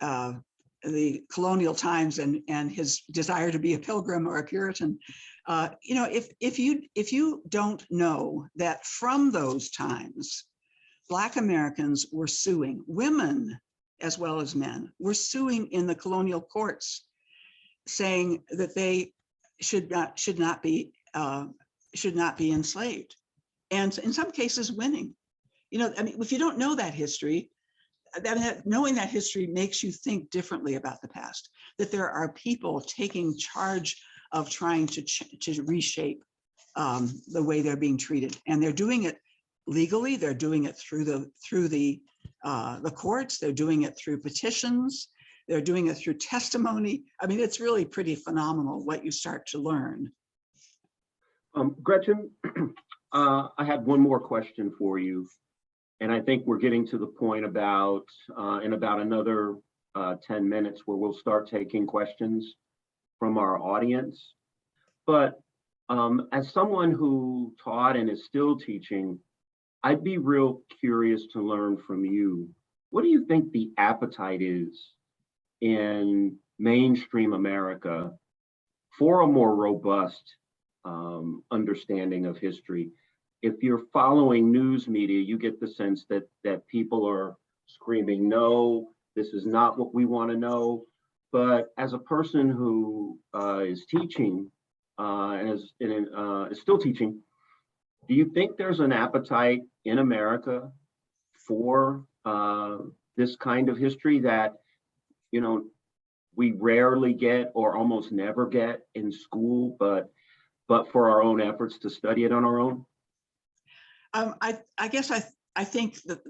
colonial times and his desire to be a pilgrim or a Puritan, if you don't know that from those times, Black Americans were suing, women as well as men were suing in the colonial courts, saying that they should not be enslaved, and in some cases winning. If you don't know that history, knowing that history makes you think differently about the past, that there are people taking charge of trying to reshape the way they're being treated. And they're doing it legally, they're doing it through the courts, they're doing it through petitions, they're doing it through testimony. I mean, it's really pretty phenomenal what you start to learn. Gretchen, I had one more question for you. And I think we're getting to the point about in about another 10 minutes where we'll start taking questions from our audience. But as someone who taught and is still teaching, I'd be real curious to learn from you. What do you think the appetite is in mainstream America for a more robust understanding of history? If you're following news media, you get the sense that people are screaming, no, this is not what we want to know. But as a person who is teaching and is still teaching, do you think there's an appetite in America for this kind of history that, we rarely get or almost never get in school, but for our own efforts to study it on our own? I guess I think that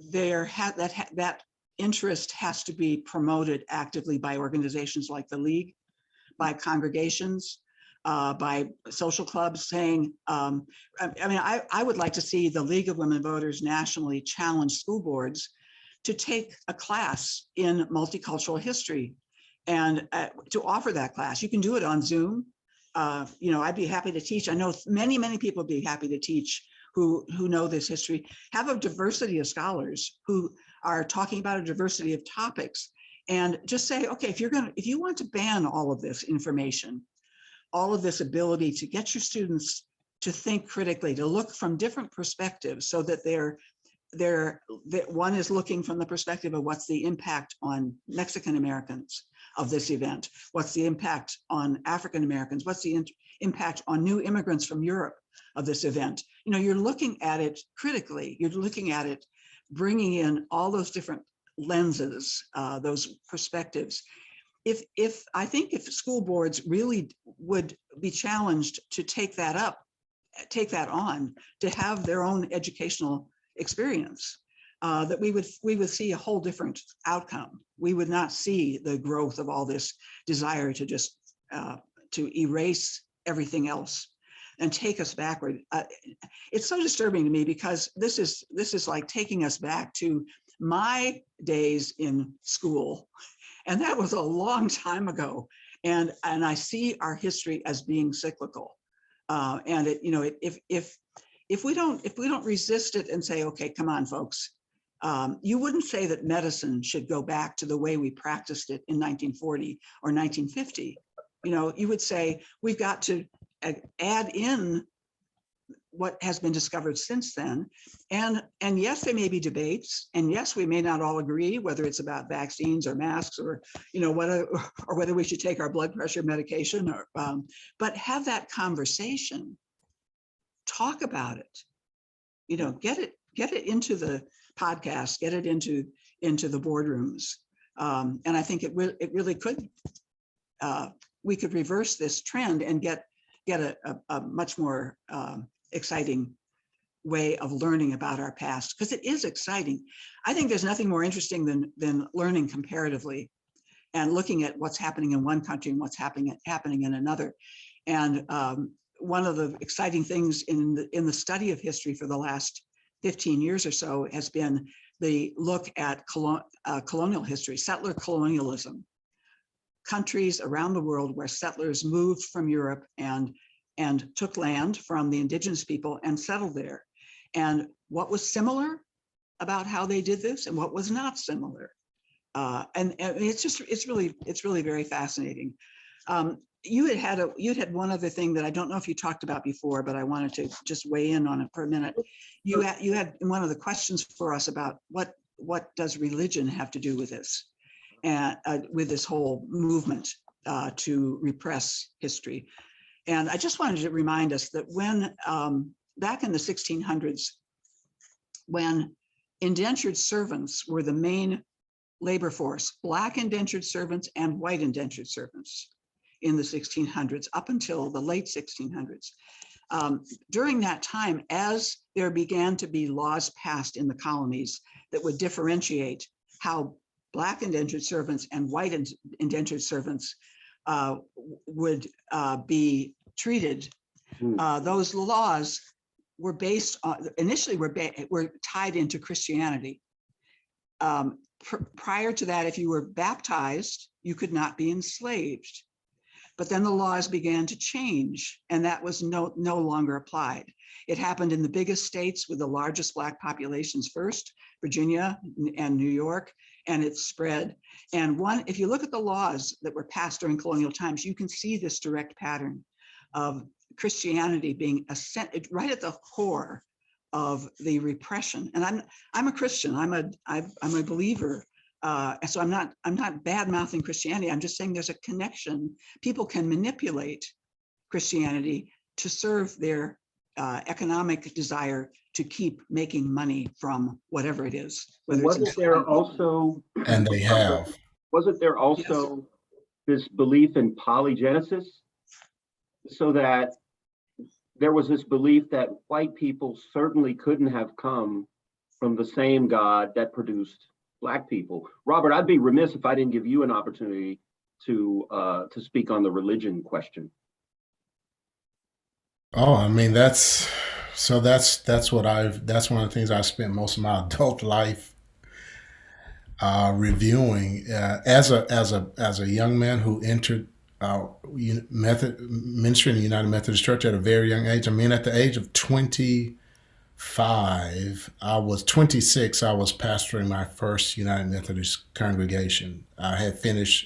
that interest has to be promoted actively by organizations like the League, by congregations, by social clubs saying, I would like to see the League of Women Voters nationally challenge school boards to take a class in multicultural history and to offer that class. You can do it on Zoom. I'd be happy to teach. I know many people would be happy to teach who know this history. Have a diversity of scholars who are talking about a diversity of topics, and just say, okay, if you want to ban all of this information, all of this ability to get your students to think critically, to look from different perspectives, so that one is looking from the perspective of what's the impact on Mexican Americans of this event, what's the impact on African Americans, what's the impact on new immigrants from Europe of this event. You're looking at it critically. You're looking at it, bringing in all those different lenses, those perspectives. I think if school boards really would be challenged to take that on, to have their own educational experience, that we would see a whole different outcome. We would not see the growth of all this desire to just to erase everything else and take us backward. It's so disturbing to me, because this is like taking us back to my days in school, and that was a long time ago. And I see our history as being cyclical. And if we don't resist it and say, okay, come on, folks, you wouldn't say that medicine should go back to the way we practiced it in 1940 or 1950. You would say we've got to add in what has been discovered since then. And yes, there may be debates, and yes, we may not all agree whether it's about vaccines or masks or whether we should take our blood pressure medication, but have that conversation, talk about it, get it into the podcast, get it into the boardrooms. And I think it really could, we could reverse this trend and get a much more exciting way of learning about our past, because it is exciting. I think there's nothing more interesting than learning comparatively and looking at what's happening in one country and what's happening in another. And one of the exciting things in the study of history for the last 15 years or so has been the look at colonial history, settler colonialism, countries around the world where settlers moved from Europe and took land from the indigenous people and settled there. And what was similar about how they did this and what was not similar. And it's really very fascinating. You had one other thing that I don't know if you talked about before, but I wanted to just weigh in on it for a minute. You had one of the questions for us about what does religion have to do with this, and with this whole movement to repress history. And I just wanted to remind us that when back in the 1600s, when indentured servants were the main labor force, Black indentured servants and white indentured servants in the 1600s, up until the late 1600s. During that time, as there began to be laws passed in the colonies that would differentiate how Black indentured servants and white indentured servants would be treated, those laws were based on, initially were tied into Christianity. Prior to that, if you were baptized, you could not be enslaved. But then the laws began to change, and that was no longer applied. It happened in the biggest states with the largest Black populations first, Virginia and New York, and it spread. And if you look at the laws that were passed during colonial times, you can see this direct pattern of Christianity being right at the core of the repression. And I'm a Christian. I'm a believer. So I'm not bad mouthing Christianity. I'm just saying there's a connection. People can manipulate Christianity to serve their economic desire to keep making money from whatever it is. Wasn't there also, And they have. wasn't there also this belief in polygenesis? So that there was this belief that white people certainly couldn't have come from the same God that produced Black people. Robert, I'd be remiss if I didn't give you an opportunity to speak on the religion question. Oh, I mean, that's one of the things I spent most of my adult life reviewing. As a young man who entered ministry in the United Methodist Church at a very young age. I mean, at the age of 25, I was 26. I was pastoring my first United Methodist congregation. I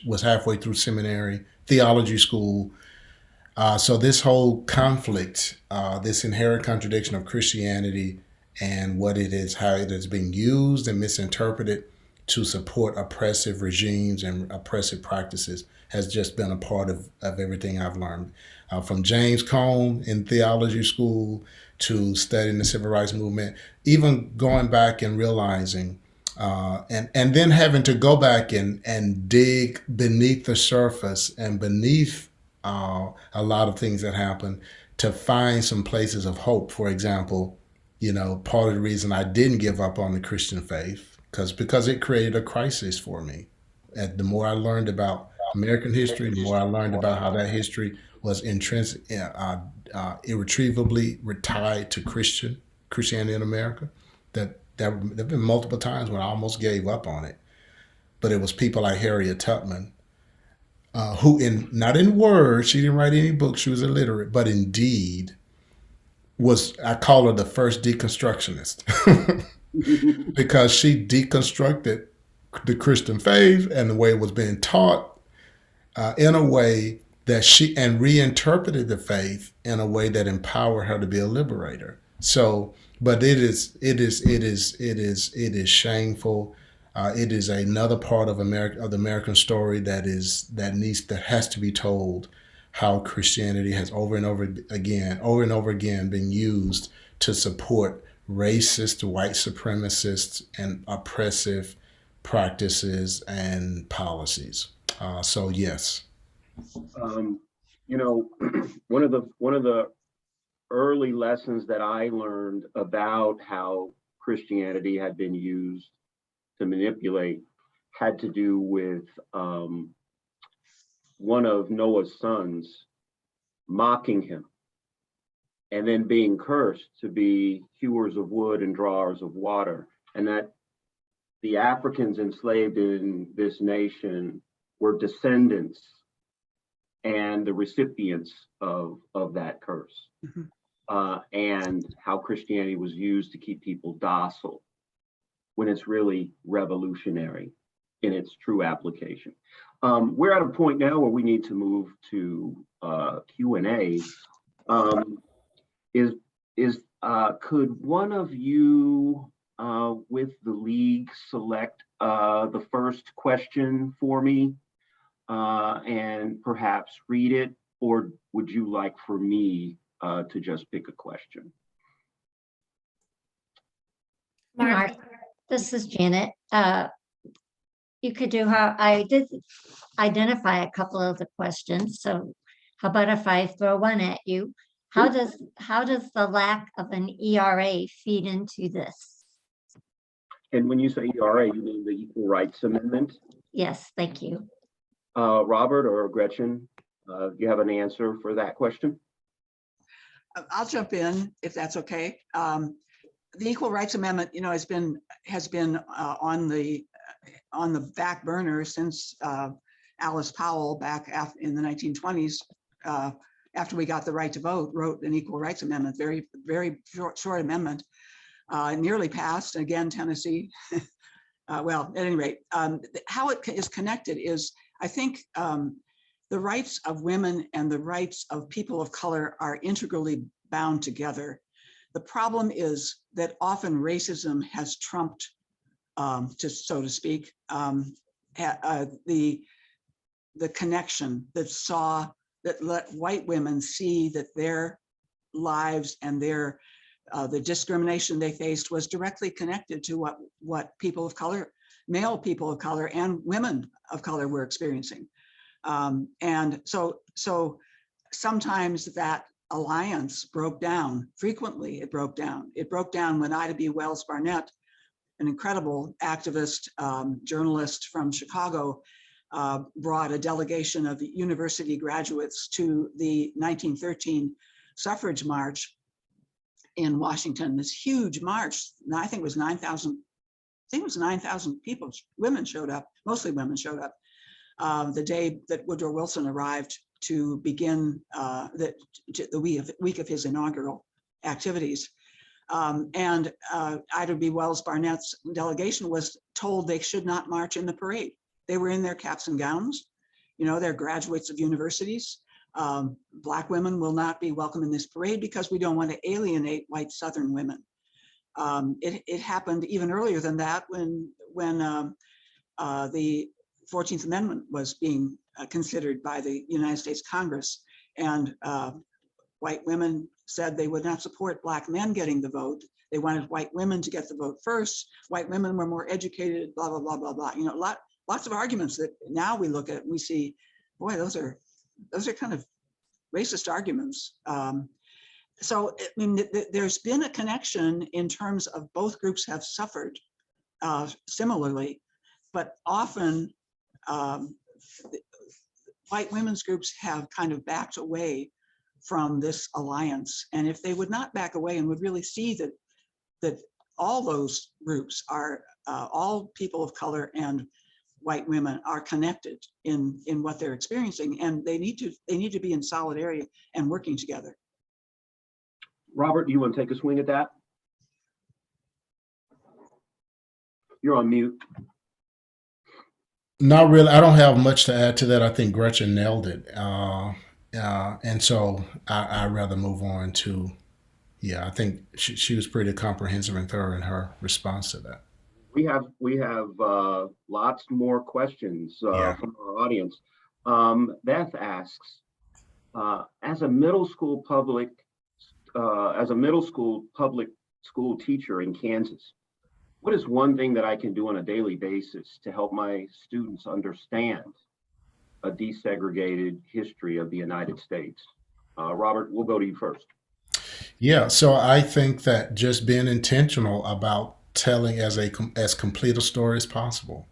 was halfway through seminary, theology school. So this whole conflict, this inherent contradiction of Christianity and what it is, how it is being used and misinterpreted to support oppressive regimes and oppressive practices, has just been a part of everything I've learned. From James Cone in theology school to studying the civil rights movement, even going back and realizing, and then having to go back and dig beneath the surface and beneath a lot of things that happen to find some places of hope. For example, part of the reason I didn't give up on the Christian faith, because it created a crisis for me. And the more I learned about American history, the more I learned about how that history was irretrievably tied to Christianity in America. That there have been multiple times when I almost gave up on it, but it was people like Harriet Tubman, who not in words, she didn't write any books, she was illiterate, but in deed I call her the first deconstructionist because she deconstructed the Christian faith and the way it was being taught in a way that and reinterpreted the faith in a way that empowered her to be a liberator. So, but it is shameful. It is another part of the American story that has to be told. How Christianity has over and over again been used to support racist, white supremacist, and oppressive practices and policies. So yes. You know, one of the early lessons that I learned about how Christianity had been used to manipulate had to do with one of Noah's sons mocking him and then being cursed to be hewers of wood and drawers of water, and that the Africans enslaved in this nation were descendants and the recipients of that curse. And how Christianity was used to keep people docile when it's really revolutionary in its true application. We're at a point now where we need to move to Q&A. Could one of you with the league select the first question for me and perhaps read it, or would you like for me to just pick a question? Mark, this is Janet. You could do how I did identify a couple of the questions. So how about if I throw one at you? How does the lack of an ERA feed into this? And when you say ERA, you mean the Equal Rights Amendment? Yes, thank you. Robert or Gretchen, do you have an answer for that question? I'll jump in if that's okay. The Equal Rights Amendment, you know, has been on the back burner since Alice Powell back in the 1920s, after we got the right to vote, wrote an Equal Rights Amendment, very short amendment, nearly passed. Again, Tennessee. Well, at any rate, how it is connected is, I think, the rights of women and the rights of people of color are integrally bound together. The problem is that often racism has trumped, so to speak, the connection that let white women see that their lives and the discrimination they faced was directly connected to what people of color, male people of color and women of color were experiencing. And so sometimes that alliance broke down. Frequently it broke down. It broke down when Ida B. Wells Barnett, an incredible activist, journalist from Chicago, brought a delegation of university graduates to the 1913 suffrage march in Washington. This huge march, I think it was 9,000. I think it was 9,000 people. Women showed up. Mostly women showed up. The day that Woodrow Wilson arrived to begin the week of his inaugural activities. And Ida B. Wells Barnett's delegation was told they should not march in the parade. They were in their caps and gowns. You know, they're graduates of universities. Black women will not be welcome in this parade because we don't want to alienate white Southern women. It happened even earlier than that when the 14th Amendment was being considered by the United States Congress, and white women said they would not support Black men getting the vote. They wanted white women to get the vote first. White women were more educated, blah, blah, blah, blah, blah. You know, lots of arguments that now we look at and we see, boy, those are kind of racist arguments. So, I mean, there's been a connection in terms of both groups have suffered similarly, but often white women's groups have kind of backed away from this alliance. And if they would not back away and would really see that all those groups are, all people of color and white women are connected in what they're experiencing, and they need to be in solidarity and working together. Robert, do you want to take a swing at that? You're on mute. Not really. I don't have much to add to that. I think Gretchen nailed it. And so I'd rather move on to, I think she was pretty comprehensive and thorough in her response to that. We have lots more questions from our audience. Beth asks, as a middle school public school teacher in Kansas. What is one thing that I can do on a daily basis to help my students understand a desegregated history of the United States? Robert, we'll go to you first. Yeah, so I think that just being intentional about telling as complete a story as possible.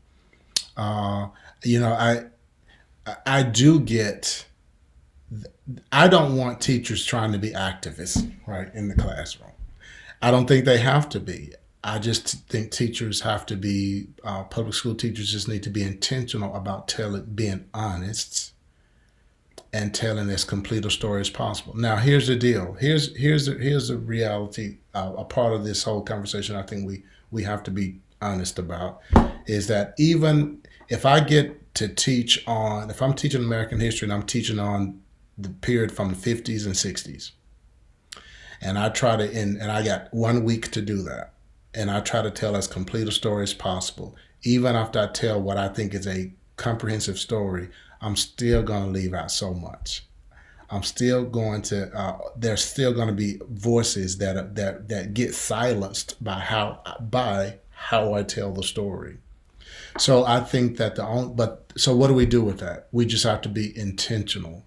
You know, I do get. I don't want teachers trying to be activists, right, in the classroom. I don't think they have to be. I just think teachers have to be, public school teachers just need to be intentional about being honest and telling as complete a story as possible. Now, here's the deal. Here's the reality. A part of this whole conversation I think we have to be honest about is that even if I get to teach on, if I'm teaching American history and I'm teaching on the period from the 50s and 60s, and I try to, and I got 1 week to do that, and I try to tell as complete a story as possible, even after I tell what I think is a comprehensive story, I'm still going to leave out so much. I'm still going to, there's still going to be voices that get silenced by how I tell the story. So I think that so what do we do with that? We just have to be intentional.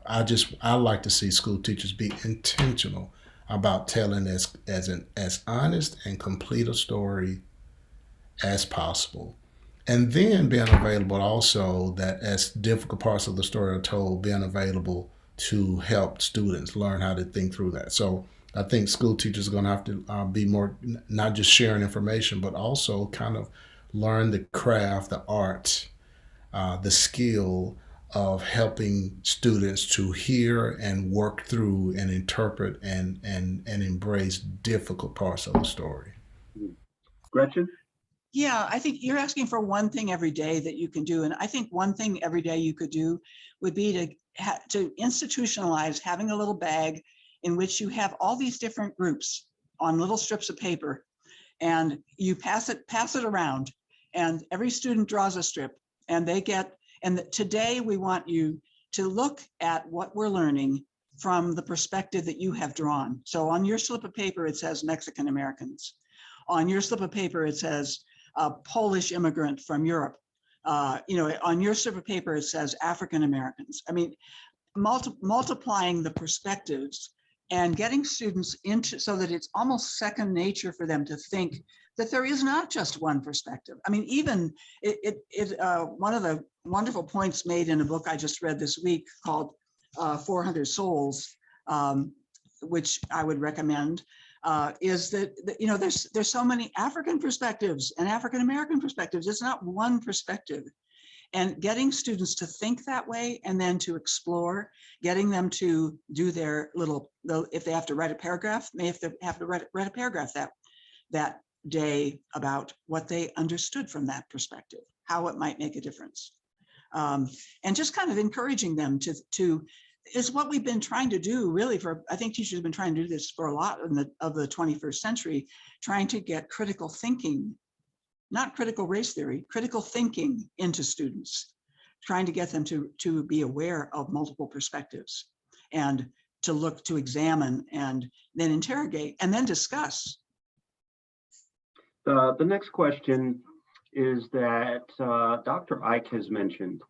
I like to see school teachers be intentional about telling as honest and complete a story as possible. And then being available also that as difficult parts of the story are told, being available to help students learn how to think through that. So I think school teachers are going to have to be more, not just sharing information, but also kind of learn the craft, the art, the skill of helping students to hear and work through and interpret and embrace difficult parts of the story. Gretchen? Yeah, I think you're asking for one thing every day that you can do. And I think one thing every day you could do would be to institutionalize having a little bag in which you have all these different groups on little strips of paper, and you pass it around, and every student draws a strip, and today we want you to look at what we're learning from the perspective that you have drawn. So on your slip of paper, it says Mexican Americans. On your slip of paper, it says Polish immigrant from Europe. On your slip of paper, it says African Americans. I mean, multiplying the perspectives and getting students into so that it's almost second nature for them to think that there is not just one perspective. I mean, even one of the wonderful points made in a book I just read this week called 400 Souls, which I would recommend, is that there's so many African perspectives and African American perspectives. It's not one perspective. And getting students to think that way and then to explore, getting them to do their little, if they have to write a paragraph, if they have to write a paragraph that day about what they understood from that perspective, how it might make a difference. And just kind of encouraging them to is what we've been trying to do really I think teachers have been trying to do this for a lot of the 21st century, trying to get critical thinking, not critical race theory, critical thinking into students, trying to get them to be aware of multiple perspectives and to examine and then interrogate and then discuss. The next question is that Dr. Eick has mentioned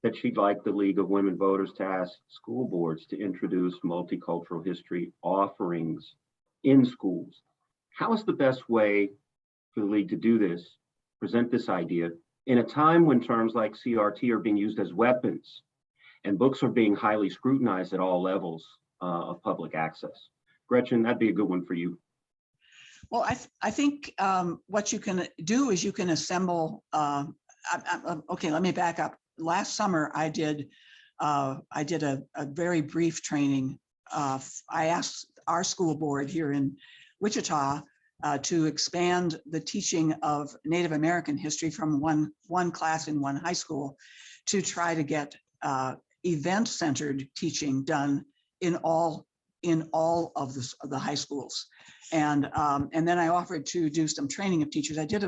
that she'd like the League of Women Voters to ask school boards to introduce multicultural history offerings in schools. How is the best way for the League to do this, present this idea, in a time when terms like CRT are being used as weapons and books are being highly scrutinized at all levels of public access? Gretchen, that'd be a good one for you. Well, I think what you can do is you can assemble, okay, let me back up. Last summer, I did a very brief training. I asked our school board here in Wichita to expand the teaching of Native American history from one class in one high school to try to get event-centered teaching done in all of the high schools. And then I offered to do some training of teachers. I did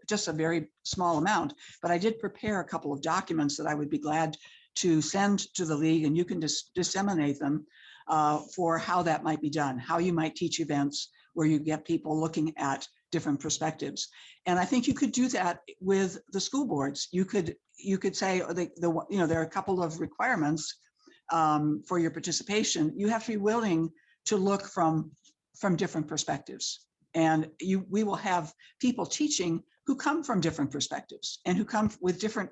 just a very small amount, but I did prepare a couple of documents that I would be glad to send to the League, and you can disseminate them for how that might be done, how you might teach events, where you get people looking at different perspectives. And I think you could do that with the school boards. You could say, there are a couple of requirements for your participation. You have to be willing to look from different perspectives. And we will have people teaching who come from different perspectives and who come with different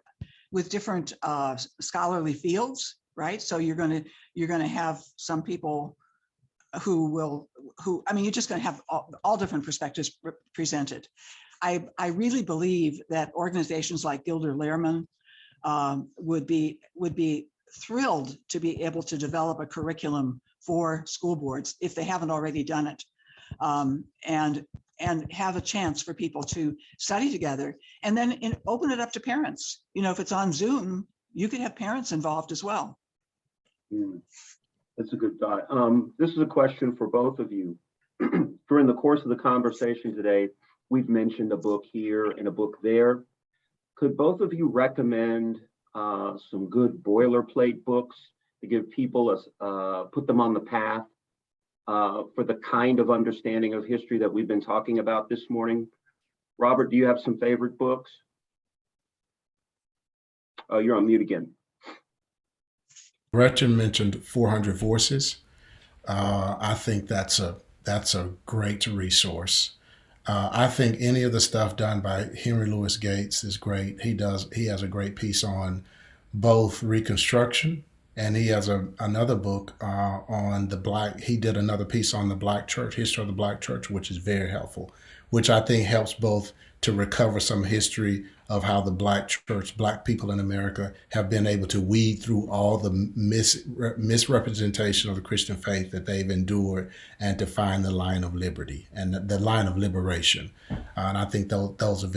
scholarly fields, right? So you're going to have some people you're just going to have all different perspectives presented. I really believe that organizations like Gilder Lehrman would be thrilled to be able to develop a curriculum for school boards if they haven't already done it, and have a chance for people to study together, and then open it up to parents. If it's on Zoom, you could have parents involved as well. That's a good thought. This is a question for both of you. During the course of the conversation today, we've mentioned a book here and a book there. Could both of you recommend some good boilerplate books to give people put them on the path for the kind of understanding of history that we've been talking about this morning? Robert, do you have some favorite books? Oh, you're on mute again. Gretchen mentioned 400 Voices. I think that's a great resource. I think any of the stuff done by Henry Louis Gates is great. He has a great piece on both Reconstruction, and he has another book on he did another piece on the Black church, history of the Black church, which is very helpful, which I think helps both to recover some history of how the Black church, Black people in America have been able to weed through all the misrepresentation of the Christian faith that they've endured, and to find the line of liberty and the line of liberation. And I think that's a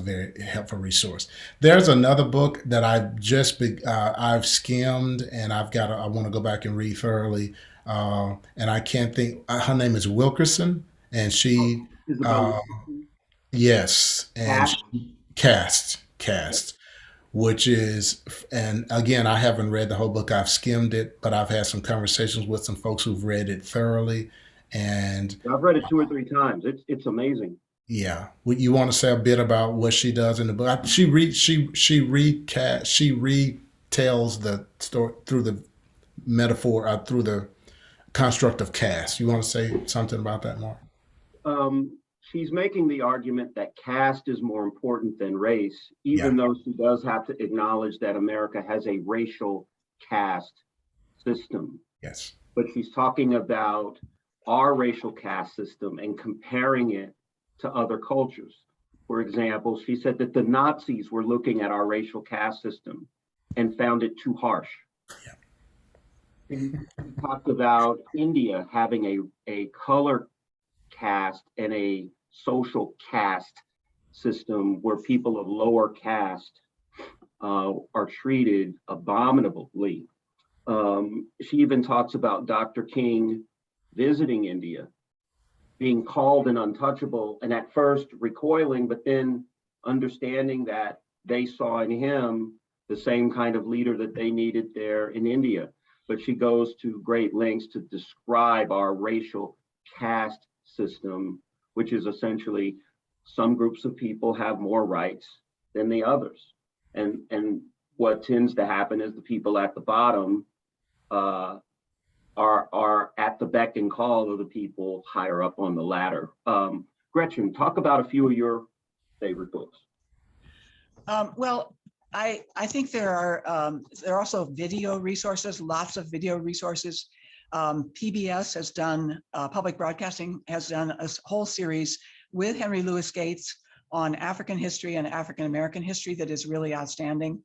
very helpful resource. There's another book that I've skimmed, and I want to go back and read thoroughly. And I can't think, her name is Wilkerson, and she, yes, and Cast, which is, and again, I haven't read the whole book. I've skimmed it, but I've had some conversations with some folks who've read it thoroughly, and I've read it 2 or 3 times. It's amazing. Yeah, you want to say a bit about what she does in the book? She retells the story through the metaphor, through the construct of caste. You want to say something about that, Mark? She's making the argument that caste is more important than race, even though she does have to acknowledge that America has a racial caste system. Yes. But she's talking about our racial caste system and comparing it to other cultures. For example, she said that the Nazis were looking at our racial caste system and found it too harsh. Yeah. She talked about India having a color caste and a social caste system where people of lower caste are treated abominably. She even talks about Dr. King visiting India, being called an untouchable, and at first recoiling, but then understanding that they saw in him the same kind of leader that they needed there in India. But she goes to great lengths to describe our racial caste system, which is essentially some groups of people have more rights than the others. And what tends to happen is the people at the bottom are at the beck and call of the people higher up on the ladder. Gretchen, talk about a few of your favorite books. Well, I think there are also video resources, lots of video resources. PBS has done, public broadcasting has done a whole series with Henry Louis Gates on African history and African American history that is really outstanding.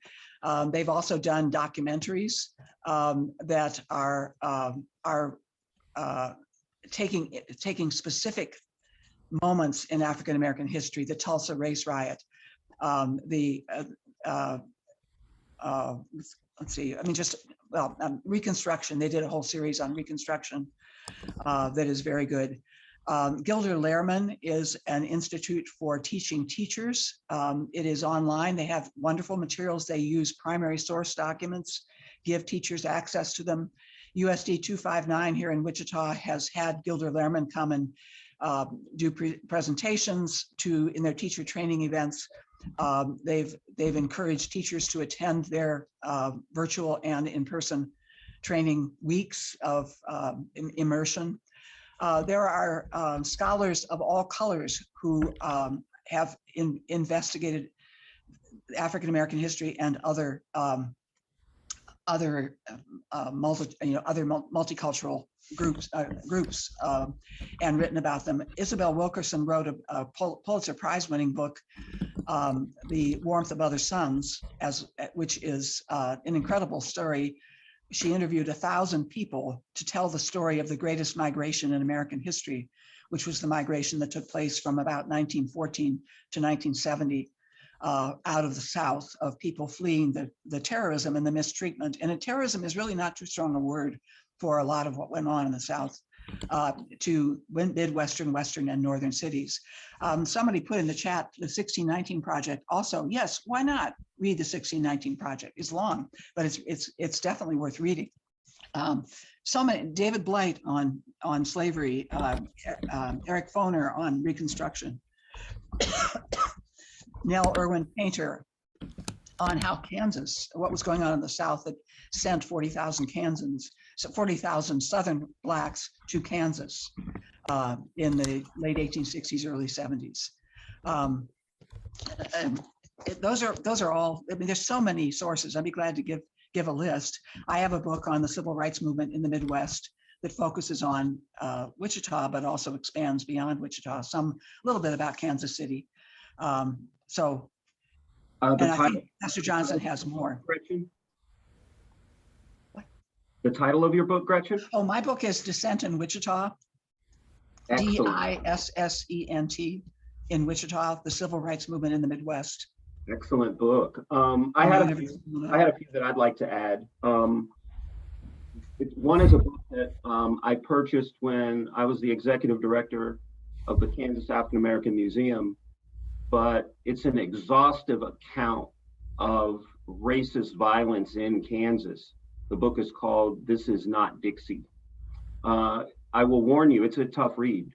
They've also done documentaries that are taking specific moments in African American history, the Tulsa race riot, let's see, Reconstruction. They did a whole series on Reconstruction that is very good. Gilder Lehrman is an institute for teaching teachers. It is online. They have wonderful materials. They use primary source documents, give teachers access to them. USD 259 here in Wichita has had Gilder Lehrman come and do presentations in their teacher training events. They've encouraged teachers to attend their virtual and in-person training weeks of immersion. There are scholars of all colors who have investigated African American history and other multicultural groups and written about them. Isabel Wilkerson wrote a Pulitzer Prize winning book, The Warmth of Other Suns, which is an incredible story. She interviewed 1,000 people to tell the story of the greatest migration in American history, which was the migration that took place from about 1914 to 1970 out of the South, of people fleeing the terrorism and the mistreatment. And terrorism is really not too strong a word for a lot of what went on in the South to Midwestern, Western, and Northern cities. Somebody put in the chat the 1619 Project. Also, yes, why not read the 1619 Project? It's long, but it's definitely worth reading. David Blight on slavery, Eric Foner on Reconstruction, Nell Irwin Painter on how Kansas, what was going on in the South that sent 40,000 Kansans, so 40,000 Southern Blacks to Kansas in the late 1860s, early 70s. Those are all, I mean, there's so many sources. I'd be glad to give a list. I have a book on the civil rights movement in the Midwest that focuses on Wichita, but also expands beyond Wichita, a little bit about Kansas City. And I think Pastor Johnson has more. Gretchen? The title of your book, Gretchen? Oh, my book is Dissent in Wichita. Excellent. DISSENT in Wichita, the Civil Rights Movement in the Midwest. Excellent book. I had a few that I'd like to add. One is a book that I purchased when I was the executive director of the Kansas African American Museum, but it's an exhaustive account of racist violence in Kansas. The book is called Is Not Dixie. I will warn you, it's a tough read,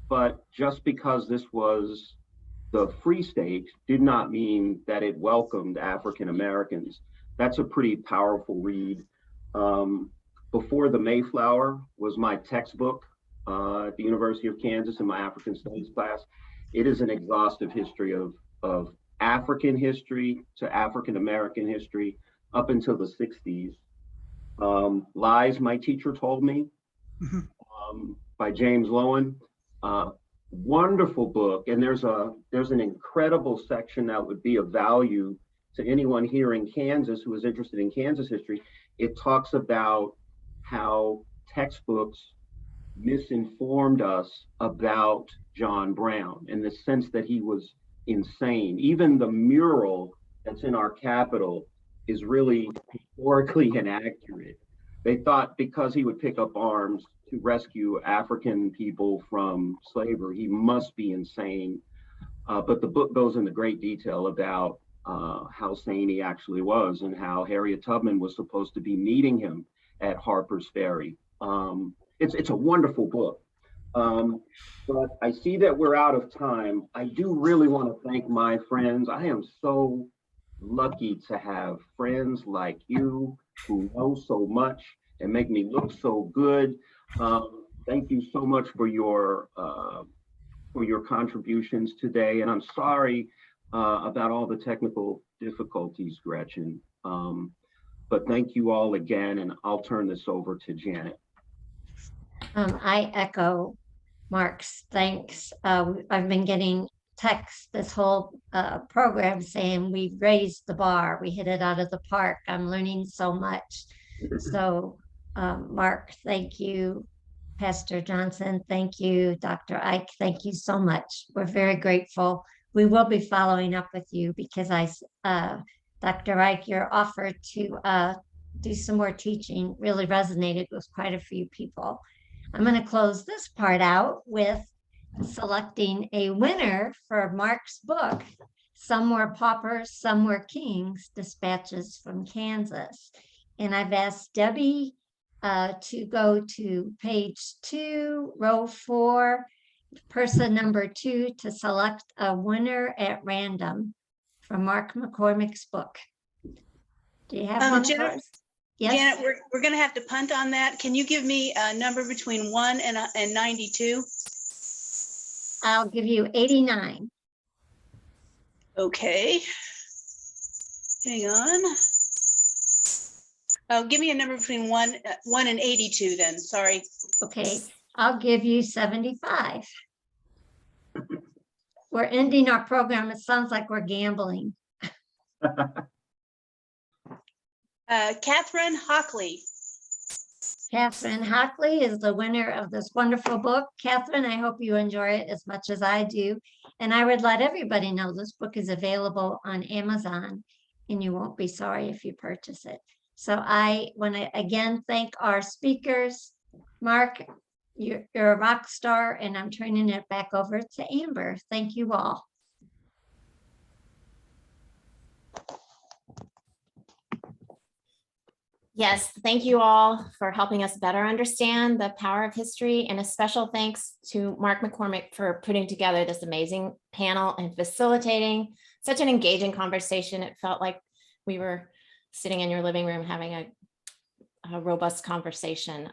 but just because this was the Free State did not mean that it welcomed African Americans. That's a pretty powerful read. Before the Mayflower was my textbook at the University of Kansas in my African Studies class. It is an exhaustive history of African history to African American history up until the 60s. Lies My Teacher Told Me by James Lowen. Wonderful book, and there's an incredible section that would be of value to anyone here in Kansas who is interested in Kansas history. It talks about how textbooks misinformed us about John Brown in the sense that he was insane. Even the mural that's in our Capitol is really historically inaccurate. They thought because he would pick up arms to rescue African people from slavery, he must be insane. But the book goes into great detail about how sane he actually was and how Harriet Tubman was supposed to be meeting him at Harper's Ferry. It's a wonderful book. But I see that we're out of time. I do really want to thank my friends. I am so lucky to have friends like you who know so much and make me look so good. Thank you so much for your contributions today. And I'm sorry about all the technical difficulties, Gretchen. But thank you all again, and I'll turn this over to Janet. I echo Mark's thanks. I've been getting texts this whole program saying we've raised the bar, we hit it out of the park. I'm learning so much. So Mark, thank you. Pastor Johnson, thank you. Dr. Eick, thank you so much. We're very grateful. We will be following up with you because Dr. Eick, your offer to do some more teaching really resonated with quite a few people. I'm going to close this part out with selecting a winner for Mark's book, Some Were Paupers, Some Were Kings, Dispatches from Kansas. And I've asked Debbie to go to page 2, row 4, person number 2 to select a winner at random from Mark McCormick's book. Do you have one of Janet, those? Yes, Janet, we're going to have to punt on that. Can you give me a number between 1 and 92? I'll give you 89. Okay. Hang on. Oh, give me a number between 1 and 82 then. Sorry. Okay, I'll give you 75. We're ending our program. It sounds like we're gambling. Catherine Hockley. Catherine Hockley is the winner of this wonderful book. Catherine, I hope you enjoy it as much as I do. And I would let everybody know this book is available on Amazon, and you won't be sorry if you purchase it. So I want to again thank our speakers. Mark, you're a rock star, and I'm turning it back over to Amber. Thank you all. Yes, thank you all for helping us better understand the power of history, and a special thanks to Mark McCormick for putting together this amazing panel and facilitating such an engaging conversation. It felt like we were sitting in your living room having a robust conversation.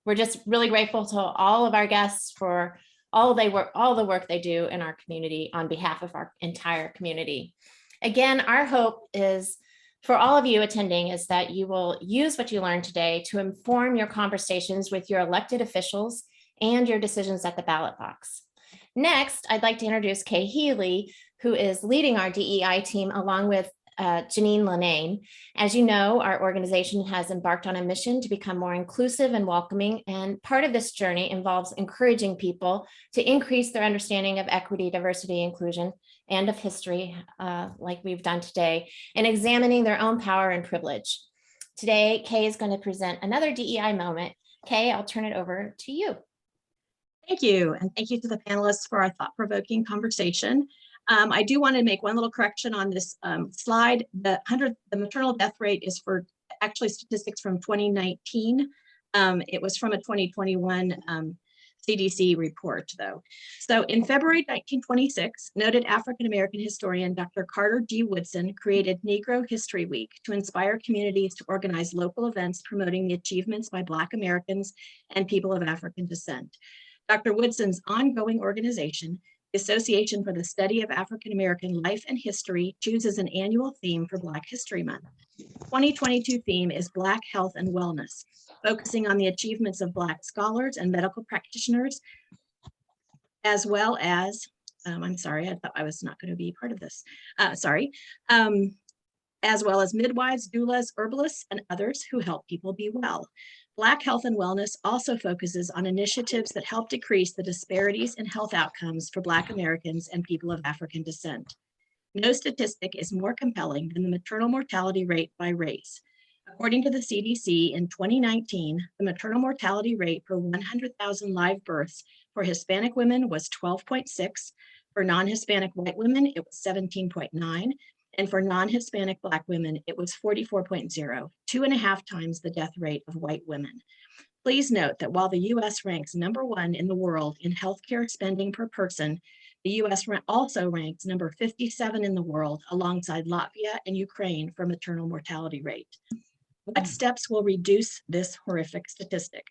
We're just really grateful to all of our guests for all the work they do in our community on behalf of our entire community. Again, our hope is for all of you attending is that you will use what you learned today to inform your conversations with your elected officials and your decisions at the ballot box. Next, I'd like to introduce Kay Healey, who is leading our DEI team along with Janine Lenane. As you know, our organization has embarked on a mission to become more inclusive and welcoming, and part of this journey involves encouraging people to increase their understanding of equity, diversity, inclusion, and of history, like we've done today, and examining their own power and privilege. Today, Kay is going to present another DEI moment. Kay, I'll turn it over to you. Thank you, and thank you to the panelists for our thought-provoking conversation. I do want to make one little correction on this slide. The maternal death rate is for actually statistics from 2019. It was from a 2021 CDC report, though. So in February 1926, noted African-American historian Dr. Carter D. Woodson created Negro History Week to inspire communities to organize local events promoting the achievements by Black Americans and people of African descent. Dr. Woodson's ongoing organization, the Association for the Study of African American Life and History, chooses an annual theme for Black History Month. 2022 theme is Black Health and Wellness, focusing on the achievements of Black scholars and medical practitioners, as well as, I'm sorry, I thought I was not going to be part of this, as well as midwives, doulas, herbalists, and others who help people be well. Black Health and Wellness also focuses on initiatives that help decrease the disparities in health outcomes for Black Americans and people of African descent. No statistic is more compelling than the maternal mortality rate by race. According to the CDC, in 2019, the maternal mortality rate per 100,000 live births for Hispanic women was 12.6, for non-Hispanic white women, it was 17.9, and for non-Hispanic Black women, it was 44.0, 2.5 times the death rate of white women. Please note that while the US ranks #1 in the world in healthcare spending per person, the US also ranks number 57 in the world alongside Latvia and Ukraine for maternal mortality rate. What steps will reduce this horrific statistic?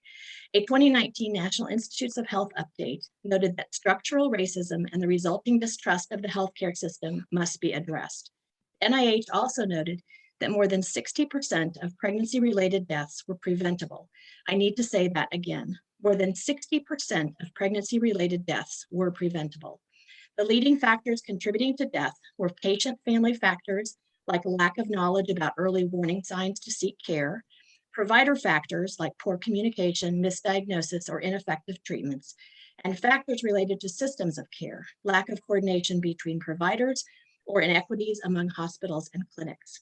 A 2019 National Institutes of Health update noted that structural racism and the resulting distrust of the healthcare system must be addressed. NIH also noted that more than 60% of pregnancy-related deaths were preventable. I need to say that again. More than 60% of pregnancy-related deaths were preventable. The leading factors contributing to death were patient-family factors like lack of knowledge about early warning signs to seek care, provider factors like poor communication, misdiagnosis, or ineffective treatments, and factors related to systems of care, lack of coordination between providers, or inequities among hospitals and clinics.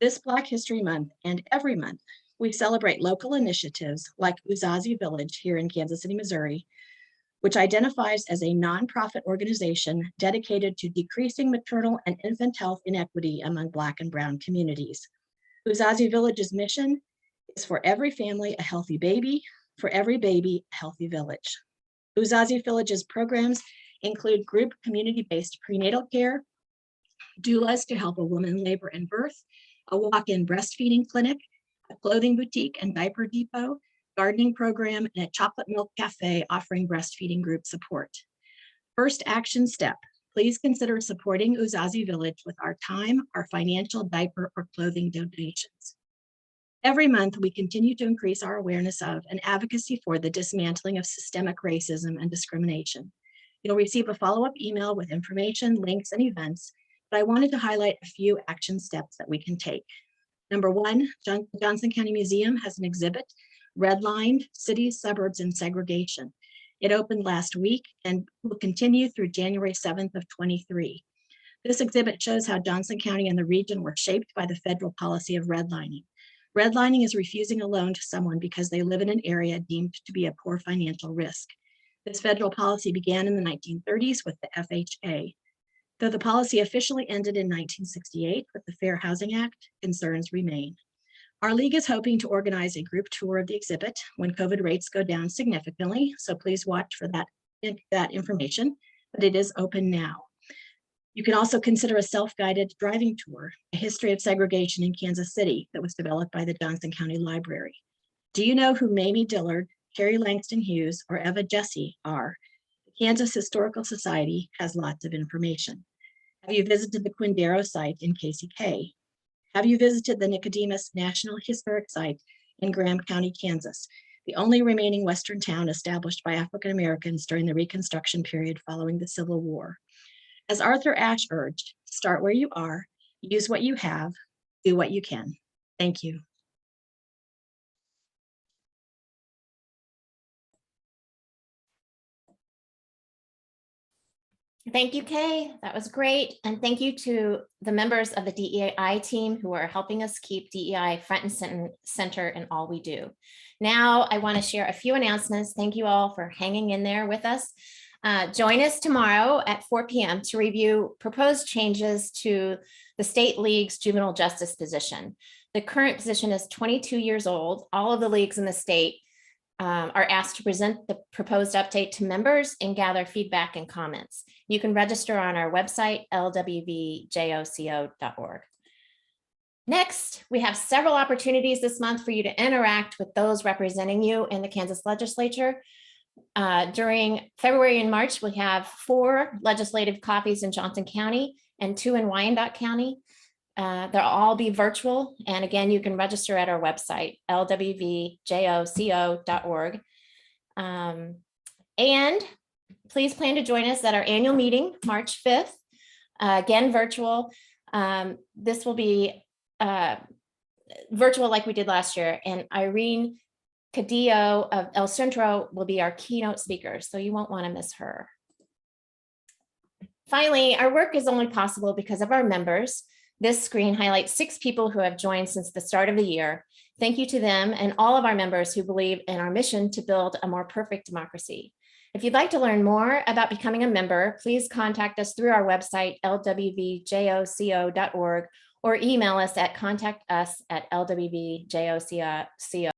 This Black History Month and every month, we celebrate local initiatives like Uzazi Village here in Kansas City, Missouri, which identifies as a nonprofit organization dedicated to decreasing maternal and infant health inequity among Black and Brown communities. Uzazi Village's mission is for every family a healthy baby, for every baby a healthy village. Uzazi Village's programs include group community-based prenatal care, doulas to help a woman labor and birth, a walk-in breastfeeding clinic, a clothing boutique and diaper depot, gardening program, and a chocolate milk cafe offering breastfeeding group support. First action step, please consider supporting Uzazi Village with our time, our financial, diaper, or clothing donations. Every month, we continue to increase our awareness of and advocacy for the dismantling of systemic racism and discrimination. You'll receive a follow-up email with information, links, and events, but I wanted to highlight a few action steps that we can take. Number one, Johnson County Museum has an exhibit, Redlined: Cities, Suburbs, and Segregation. It opened last week and will continue through January 7th of 23. This exhibit shows how Johnson County and the region were shaped by the federal policy of redlining. Redlining is refusing a loan to someone because they live in an area deemed to be a poor financial risk. This federal policy began in the 1930s with the FHA. Though the policy officially ended in 1968 with the Fair Housing Act, concerns remain. Our league is hoping to organize a group tour of the exhibit when COVID rates go down significantly, so please watch for that information, but it is open now. You can also consider a self-guided driving tour, a history of segregation in Kansas City that was developed by the Johnson County Library. Do you know who Mamie Dillard, Carrie Langston Hughes, or Eva Jesse are? The Kansas Historical Society has lots of information. Have you visited the Quindaro site in KCK? Have you visited the Nicodemus National Historic Site in Graham County, Kansas, the only remaining Western town established by African Americans during the Reconstruction period following the Civil War? As Arthur Ashe urged, start where you are, use what you have, do what you can. Thank you. Thank you, Kay. That was great. And thank you to the members of the DEI team who are helping us keep DEI front and center in all we do. Now, I want to share a few announcements. Thank you all for hanging in there with us. Join us tomorrow at 4 p.m. to review proposed changes to the State League's juvenile justice position. The current position is 22 years old. All of the leagues in the state are asked to present the proposed update to members and gather feedback and comments. You can register on our website, lwvjoco.org. Next, we have several opportunities this month for you to interact with those representing you in the Kansas legislature. During February and March, we have 4 legislative copies in Johnson County and 2 in Wyandotte County. They'll all be virtual. And again, you can register at our website, lwvjoco.org. And please plan to join us at our annual meeting, March 5th, again, virtual. This will be virtual like we did last year. And Irene Cadillo of El Centro will be our keynote speaker, so you won't want to miss her. Finally, our work is only possible because of our members. This screen highlights 6 people who have joined since the start of the year. Thank you to them and all of our members who believe in our mission to build a more perfect democracy. If you'd like to learn more about becoming a member, please contact us through our website, lwvjoco.org, or email us at contact@lwvjoco.org.